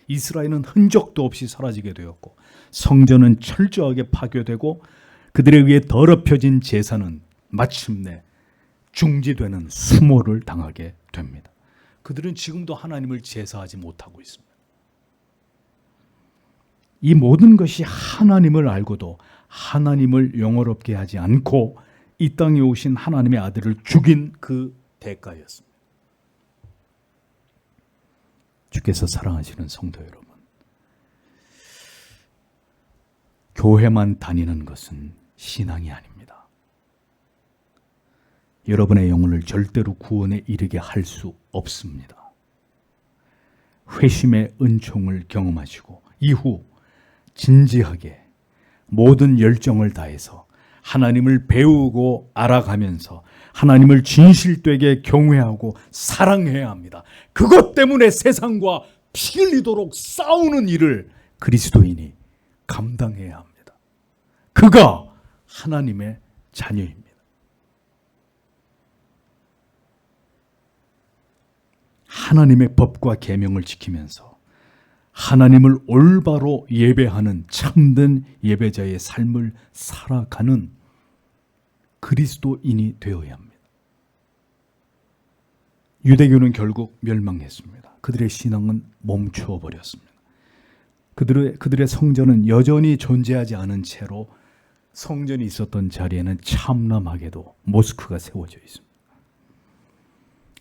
이스라엘은 흔적도 없이 사라지게 되었고 성전은 철저하게 파괴되고 그들에 의해 더럽혀진 제사는 마침내 중지되는 수모를 당하게 됩니다. 그들은 지금도 하나님을 제사하지 못하고 있습니다. 이 모든 것이 하나님을 알고도 하나님을 영화롭게 하지 않고 이 땅에 오신 하나님의 아들을 죽인 그 대가였습니다. 주께서 사랑하시는 성도 여러분, 교회만 다니는 것은 신앙이 아닙니다. 여러분의 영혼을 절대로 구원에 이르게 할 수 없습니다. 회심의 은총을 경험하시고 이후 진지하게 모든 열정을 다해서 하나님을 배우고 알아가면서 하나님을 진실되게 경외하고 사랑해야 합니다. 그것 때문에 세상과 피 흘리도록 싸우는 일을 그리스도인이 감당해야 합니다. 그가 하나님의 자녀입니다. 하나님의 법과 계명을 지키면서 하나님을 올바로 예배하는 참된 예배자의 삶을 살아가는 그리스도인이 되어야 합니다. 유대교는 결국 멸망했습니다. 그들의 신앙은 멈추어 버렸습니다. 그들의 성전은 여전히 존재하지 않은 채로 성전이 있었던 자리에는 참남하게도 모스크가 세워져 있습니다.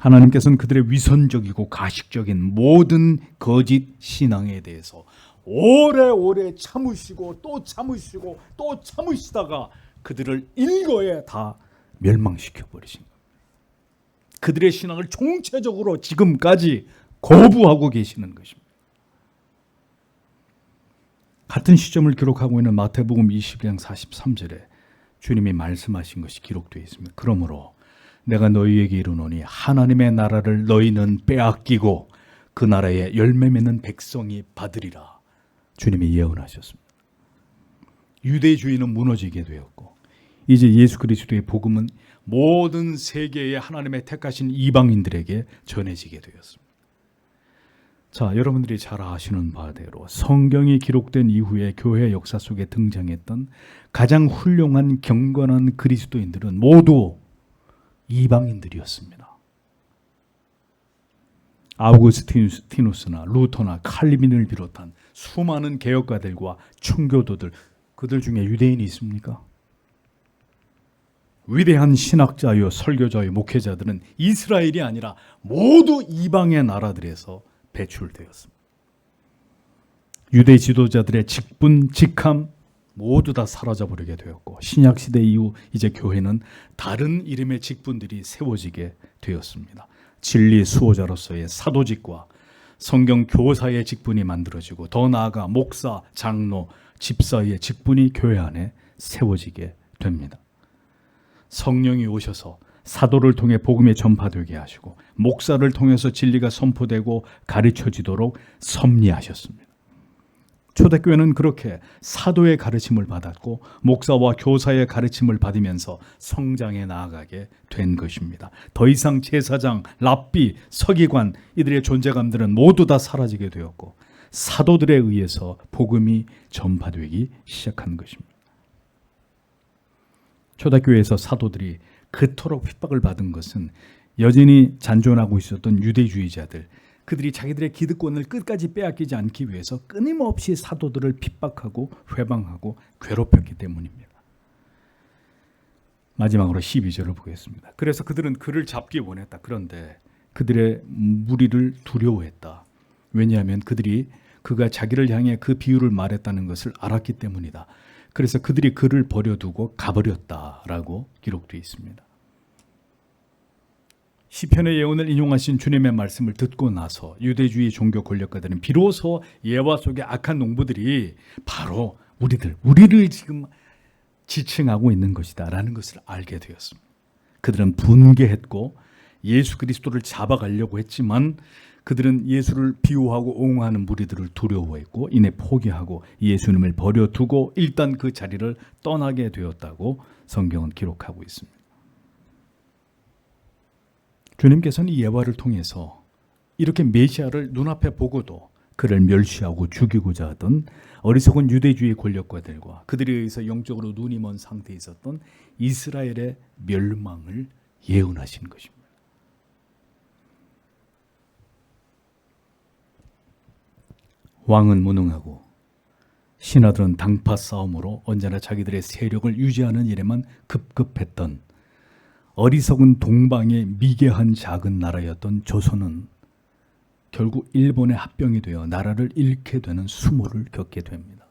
하나님께서는 그들의 위선적이고 가식적인 모든 거짓 신앙에 대해서 오래오래 참으시고 또 참으시고 또 참으시다가 그들을 일거에 다 멸망시켜 버리신 겁니다. 그들의 신앙을 총체적으로 지금까지 거부하고 계시는 것입니다. 같은 시점을 기록하고 있는 마태복음 22장 43절에 주님이 말씀하신 것이 기록되어 있습니다. 그러므로 내가 너희에게 이르노니 하나님의 나라를 너희는 빼앗기고 그 나라에 열매 맺는 백성이 받으리라. 주님이 예언하셨습니다. 유대주의는 무너지게 되었고 이제 예수 그리스도의 복음은 모든 세계의 하나님의 택하신 이방인들에게 전해지게 되었습니다. 자, 여러분들이 잘 아시는 바대로 성경이 기록된 이후에 교회 역사 속에 등장했던 가장 훌륭한 경건한 그리스도인들은 모두 이방인들이었습니다. 아우구스티누스나 루터나 칼빈을 비롯한 수많은 개혁가들과 청교도들, 그들 중에 유대인이 있습니까? 위대한 신학자요 설교자요 목회자들은 이스라엘이 아니라 모두 이방의 나라들에서 배출되었습니다. 유대 지도자들의 직분, 직함 모두 다 사라져버리게 되었고 신약시대 이후 이제 교회는 다른 이름의 직분들이 세워지게 되었습니다. 진리 수호자로서의 사도직과 성경 교사의 직분이 만들어지고 더 나아가 목사, 장로, 집사의 직분이 교회 안에 세워지게 됩니다. 성령이 오셔서 사도를 통해 복음이 전파되게 하시고 목사를 통해서 진리가 선포되고 가르쳐지도록 섭리하셨습니다. 초대교회는 그렇게 사도의 가르침을 받았고 목사와 교사의 가르침을 받으면서 성장해 나아가게 된 것입니다. 더 이상 제사장, 랍비, 서기관 이들의 존재감들은 모두 다 사라지게 되었고 사도들에 의해서 복음이 전파되기 시작한 것입니다. 초대교회에서 사도들이 그토록 핍박을 받은 것은 여전히 잔존하고 있었던 유대주의자들, 그들이 자기들의 기득권을 끝까지 빼앗기지 않기 위해서 끊임없이 사도들을 핍박하고 회방하고 괴롭혔기 때문입니다. 마지막으로 12절을 보겠습니다. 그래서 그들은 그를 잡기 원했다. 그런데 그들의 무리를 두려워했다. 왜냐하면 그가 자기를 향해 그 비유를 말했다는 것을 알았기 때문이다. 그래서 그들이 그를 버려두고 가버렸다라고 기록되어 있습니다. 시편의 예언을 인용하신 주님의 말씀을 듣고 나서 유대주의 종교 권력가들은 비로소 예화 속의 악한 농부들이 바로 우리를 지금 지칭하고 있는 것이다 라는 것을 알게 되었습니다. 그들은 분개했고 예수 그리스도를 잡아가려고 했지만 그들은 예수를 비호하고 옹호하는 무리들을 두려워했고 이내 포기하고 예수님을 버려두고 일단 그 자리를 떠나게 되었다고 성경은 기록하고 있습니다. 주님께서는 이 예화를 통해서 이렇게 메시아를 눈앞에 보고도 그를 멸시하고 죽이고자 하던 어리석은 유대주의 권력가들과 그들에 의해서 영적으로 눈이 먼 상태에 있었던 이스라엘의 멸망을 예언하신 것입니다. 왕은 무능하고 신하들은 당파 싸움으로 언제나 자기들의 세력을 유지하는 일에만 급급했던 어리석은 동방의 미개한 작은 나라였던 조선은 결국 일본의 합병이 되어 나라를 잃게 되는 수모를 겪게 됩니다.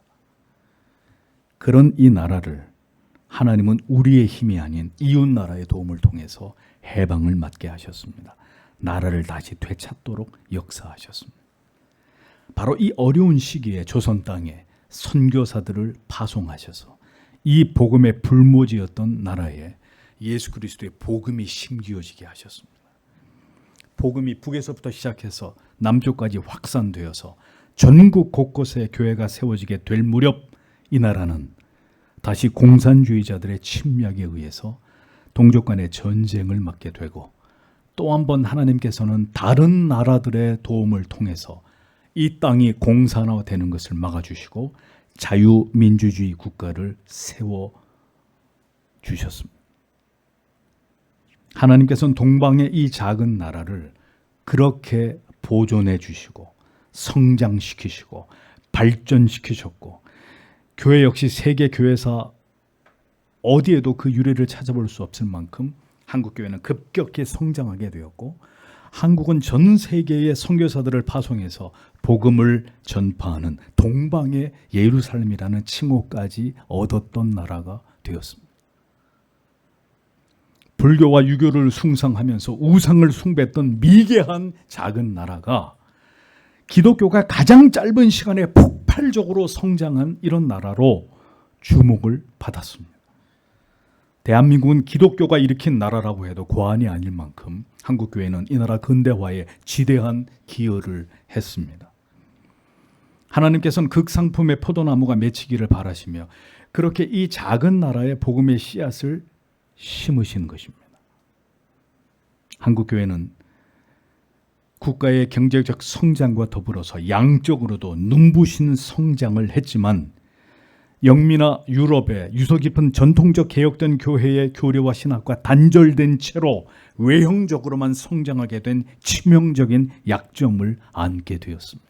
그런 이 나라를 하나님은 우리의 힘이 아닌 이웃 나라의 도움을 통해서 해방을 맞게 하셨습니다. 나라를 다시 되찾도록 역사하셨습니다. 바로 이 어려운 시기에 조선 땅에 선교사들을 파송하셔서 이 복음의 불모지였던 나라에 예수 그리스도의 복음이 심기어지게 하셨습니다. 복음이 북에서부터 시작해서 남쪽까지 확산되어서 전국 곳곳에 교회가 세워지게 될 무렵 이 나라는 다시 공산주의자들의 침략에 의해서 동족 간의 전쟁을 맞게 되고 또 한 번 하나님께서는 다른 나라들의 도움을 통해서 이 땅이 공산화되는 것을 막아주시고 자유민주주의 국가를 세워주셨습니다. 하나님께서는 동방의 이 작은 나라를 그렇게 보존해 주시고 성장시키시고 발전시키셨고 교회 역시 세계 교회사 어디에도 그 유래를 찾아볼 수 없을 만큼 한국교회는 급격히 성장하게 되었고 한국은 전 세계의 선교사들을 파송해서 복음을 전파하는 동방의 예루살렘이라는 칭호까지 얻었던 나라가 되었습니다. 불교와 유교를 숭상하면서 우상을 숭배했던 미개한 작은 나라가 기독교가 가장 짧은 시간에 폭발적으로 성장한 이런 나라로 주목을 받았습니다. 대한민국은 기독교가 일으킨 나라라고 해도 과언이 아닐 만큼 한국교회는 이 나라 근대화에 지대한 기여를 했습니다. 하나님께서는 극상품의 포도나무가 맺히기를 바라시며 그렇게 이 작은 나라에 복음의 씨앗을 심으신 것입니다. 한국교회는 국가의 경제적 성장과 더불어서 양적으로도 눈부신 성장을 했지만 영미나 유럽의 유서 깊은 전통적 개혁된 교회의 교리와 신학과 단절된 채로 외형적으로만 성장하게 된 치명적인 약점을 안게 되었습니다.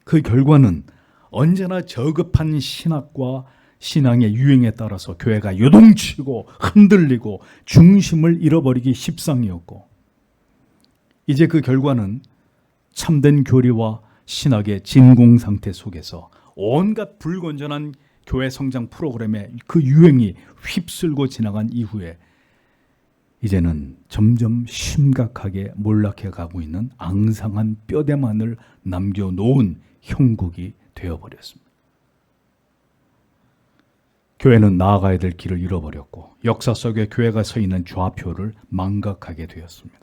그 결과는 언제나 저급한 신학과 신앙의 유행에 따라서 교회가 요동치고 흔들리고 중심을 잃어버리기 십상이었고, 이제 그 결과는 참된 교리와 신학의 진공 상태 속에서 온갖 불건전한 교회 성장 프로그램의 그 유행이 휩쓸고 지나간 이후에 이제는 점점 심각하게 몰락해 가고 있는 앙상한 뼈대만을 남겨놓은 형국이 되어버렸습니다. 교회는 나아가야 될 길을 잃어버렸고 역사 속에 교회가 서 있는 좌표를 망각하게 되었습니다.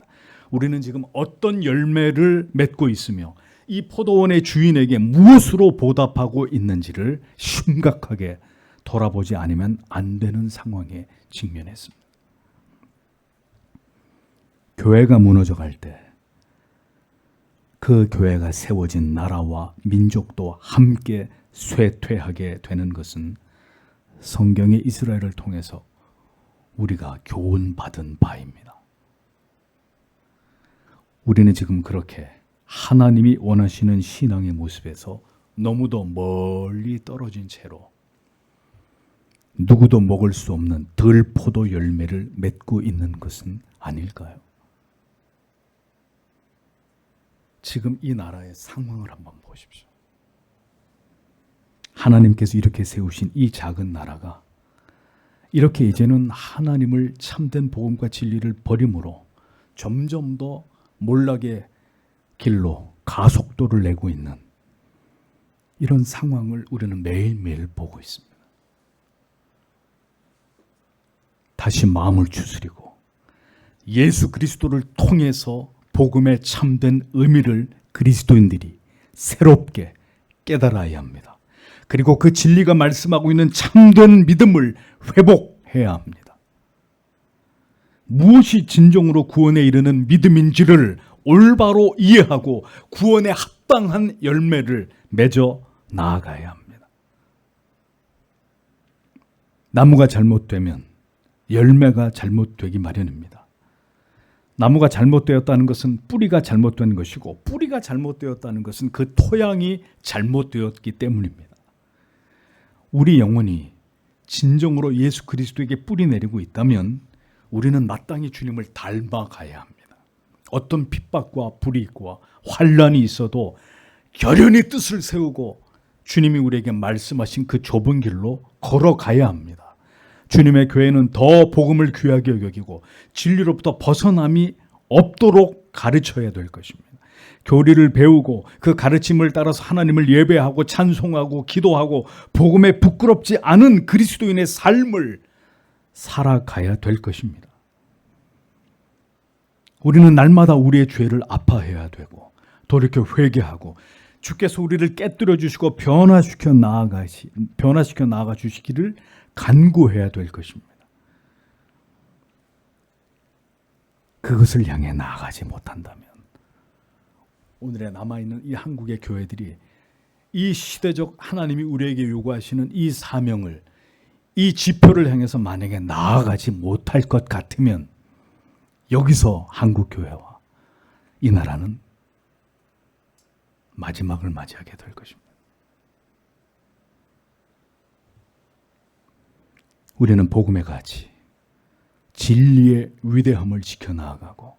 우리는 지금 어떤 열매를 맺고 있으며 이 포도원의 주인에게 무엇으로 보답하고 있는지를 심각하게 돌아보지 않으면 안 되는 상황에 직면했습니다. 교회가 무너져갈 때 그 교회가 세워진 나라와 민족도 함께 쇠퇴하게 되는 것은 성경의 이스라엘을 통해서 우리가 교훈받은 바입니다. 우리는 지금 그렇게 하나님이 원하시는 신앙의 모습에서 너무도 멀리 떨어진 채로 누구도 먹을 수 없는 들포도 열매를 맺고 있는 것은 아닐까요? 지금 이 나라의 상황을 한번 보십시오. 하나님께서 이렇게 세우신 이 작은 나라가 이렇게 이제는 하나님을 참된 복음과 진리를 버림으로 점점 더 몰락의 길로 가속도를 내고 있는 이런 상황을 우리는 매일매일 보고 있습니다. 다시 마음을 추스리고 예수 그리스도를 통해서 복음의 참된 의미를 그리스도인들이 새롭게 깨달아야 합니다. 그리고 그 진리가 말씀하고 있는 참된 믿음을 회복해야 합니다. 무엇이 진정으로 구원에 이르는 믿음인지를 올바로 이해하고 구원에 합당한 열매를 맺어 나아가야 합니다. 나무가 잘못되면 열매가 잘못되기 마련입니다. 나무가 잘못되었다는 것은 뿌리가 잘못된 것이고 뿌리가 잘못되었다는 것은 그 토양이 잘못되었기 때문입니다. 우리 영혼이 진정으로 예수 그리스도에게 뿌리 내리고 있다면 우리는 마땅히 주님을 닮아가야 합니다. 어떤 핍박과 불이익과 환란이 있어도 결연히 뜻을 세우고 주님이 우리에게 말씀하신 그 좁은 길로 걸어가야 합니다. 주님의 교회는 더 복음을 귀하게 여기고 진리로부터 벗어남이 없도록 가르쳐야 될 것입니다. 교리를 배우고 그 가르침을 따라서 하나님을 예배하고 찬송하고 기도하고 복음에 부끄럽지 않은 그리스도인의 삶을 살아가야 될 것입니다. 우리는 날마다 우리의 죄를 아파해야 되고 돌이켜 회개하고 주께서 우리를 깨뜨려 주시고 변화시켜 나아가 주시기를 간구해야 될 것입니다. 그것을 향해 나아가지 못한다면 오늘에 남아있는 이 한국의 교회들이 이 시대적 하나님이 우리에게 요구하시는 이 사명을, 이 지표를 향해서 만약에 나아가지 못할 것 같으면 여기서 한국 교회와 이 나라는 마지막을 맞이하게 될 것입니다. 우리는 복음의 가치, 진리의 위대함을 지켜나가고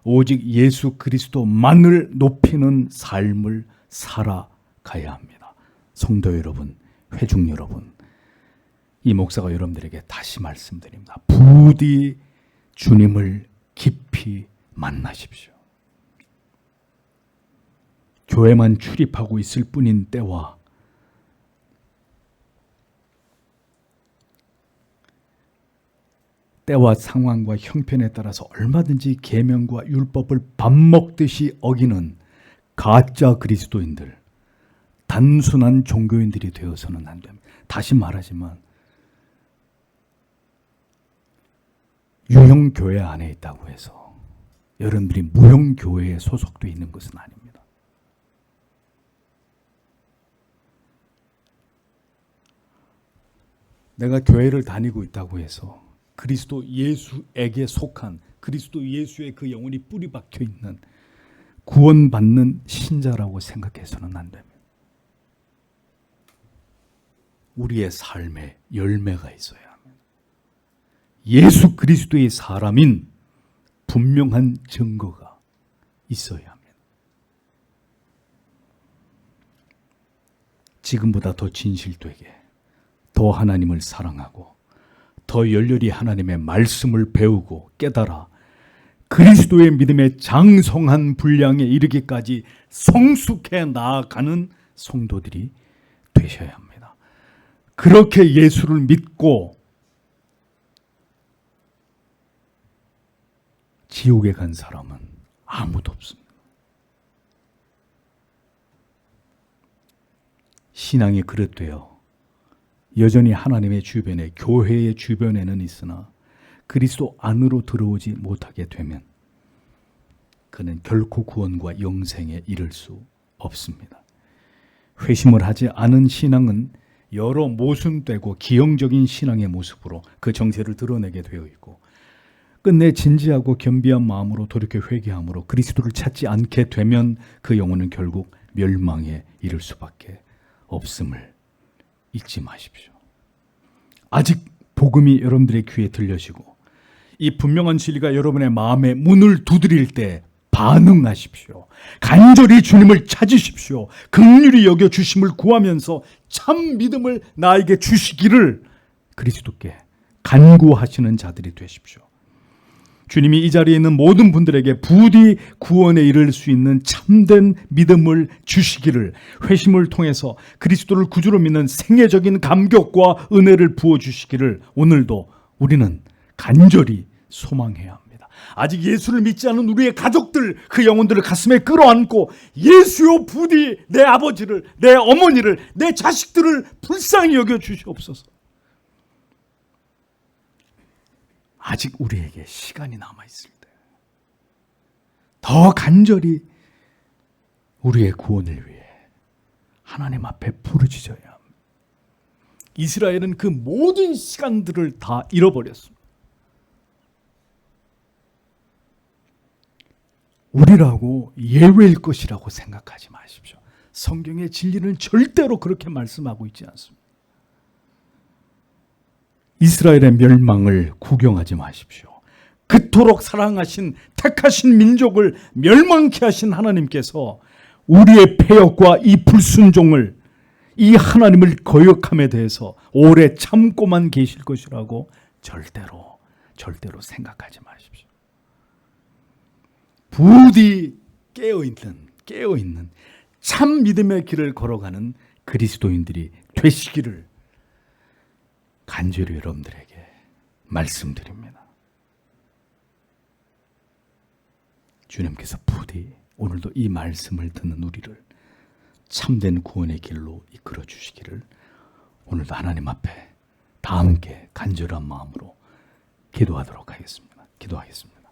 오직 예수 그리스도만을 높이는 삶을 살아가야 합니다. 성도 여러분, 회중 여러분, 이 목사가 여러분들에게 다시 말씀드립니다. 부디 주님을 깊이 만나십시오. 교회만 출입하고 있을 뿐인 때와 상황과 형편에 따라서 얼마든지 계명과 율법을 밥 먹듯이 어기는 가짜 그리스도인들, 단순한 종교인들이 되어서는 안 됩니다. 다시 말하지만 유형교회 안에 있다고 해서 여러분들이 무형교회에 소속되어 있는 것은 아닙니다. 내가 교회를 다니고 있다고 해서 그리스도 예수에게 속한, 그리스도 예수의 그 영혼이 뿌리 박혀 있는 구원받는 신자라고 생각해서는 안 됩니다. 우리의 삶에 열매가 있어야 합니다. 예수 그리스도의 사람인 분명한 증거가 있어야 합니다. 지금보다 더 진실되게, 더 하나님을 사랑하고 더 열렬히 하나님의 말씀을 배우고 깨달아 그리스도의 믿음의 장성한 분량에 이르기까지 성숙해 나아가는 성도들이 되셔야 합니다. 그렇게 예수를 믿고 지옥에 간 사람은 아무도 없습니다. 신앙이 그릇되어 여전히 하나님의 주변에, 교회의 주변에는 있으나 그리스도 안으로 들어오지 못하게 되면 그는 결코 구원과 영생에 이를 수 없습니다. 회심을 하지 않은 신앙은 여러 모순되고 기형적인 신앙의 모습으로 그 정체를 드러내게 되어 있고, 끝내 진지하고 겸비한 마음으로 돌이켜 회개함으로 그리스도를 찾지 않게 되면 그 영혼은 결국 멸망에 이를 수밖에 없음을 잊지 마십시오. 아직 복음이 여러분들의 귀에 들려지고 이 분명한 진리가 여러분의 마음에 문을 두드릴 때 반응하십시오. 간절히 주님을 찾으십시오. 긍휼히 여겨 주심을 구하면서 참 믿음을 나에게 주시기를 그리스도께 간구하시는 자들이 되십시오. 주님이 이 자리에 있는 모든 분들에게 부디 구원에 이를 수 있는 참된 믿음을 주시기를, 회심을 통해서 그리스도를 구주로 믿는 생애적인 감격과 은혜를 부어주시기를 오늘도 우리는 간절히 소망해야 합니다. 아직 예수를 믿지 않은 우리의 가족들, 그 영혼들을 가슴에 끌어안고 예수여 부디 내 아버지를, 내 어머니를, 내 자식들을 불쌍히 여겨 주시옵소서. 아직 우리에게 시간이 남아있을 때 더 간절히 우리의 구원을 위해 하나님 앞에 부르짖어야 합니다. 이스라엘은 그 모든 시간들을 다 잃어버렸습니다. 우리라고 예외일 것이라고 생각하지 마십시오. 성경의 진리는 절대로 그렇게 말씀하고 있지 않습니다. 이스라엘의 멸망을 구경하지 마십시오. 그토록 사랑하신 택하신 민족을 멸망케 하신 하나님께서 우리의 패역과 이 불순종을, 이 하나님을 거역함에 대해서 오래 참고만 계실 것이라고 절대로 생각하지 마십시오. 부디 깨어있는 참 믿음의 길을 걸어가는 그리스도인들이 되시기를 간절히 여러분들에게 말씀드립니다. 주님께서 부디 오늘도 이 말씀을 듣는 우리를 참된 구원의 길로 이끌어 주시기를 오늘도 하나님 앞에 다 함께 간절한 마음으로 기도하도록 하겠습니다. 기도하겠습니다.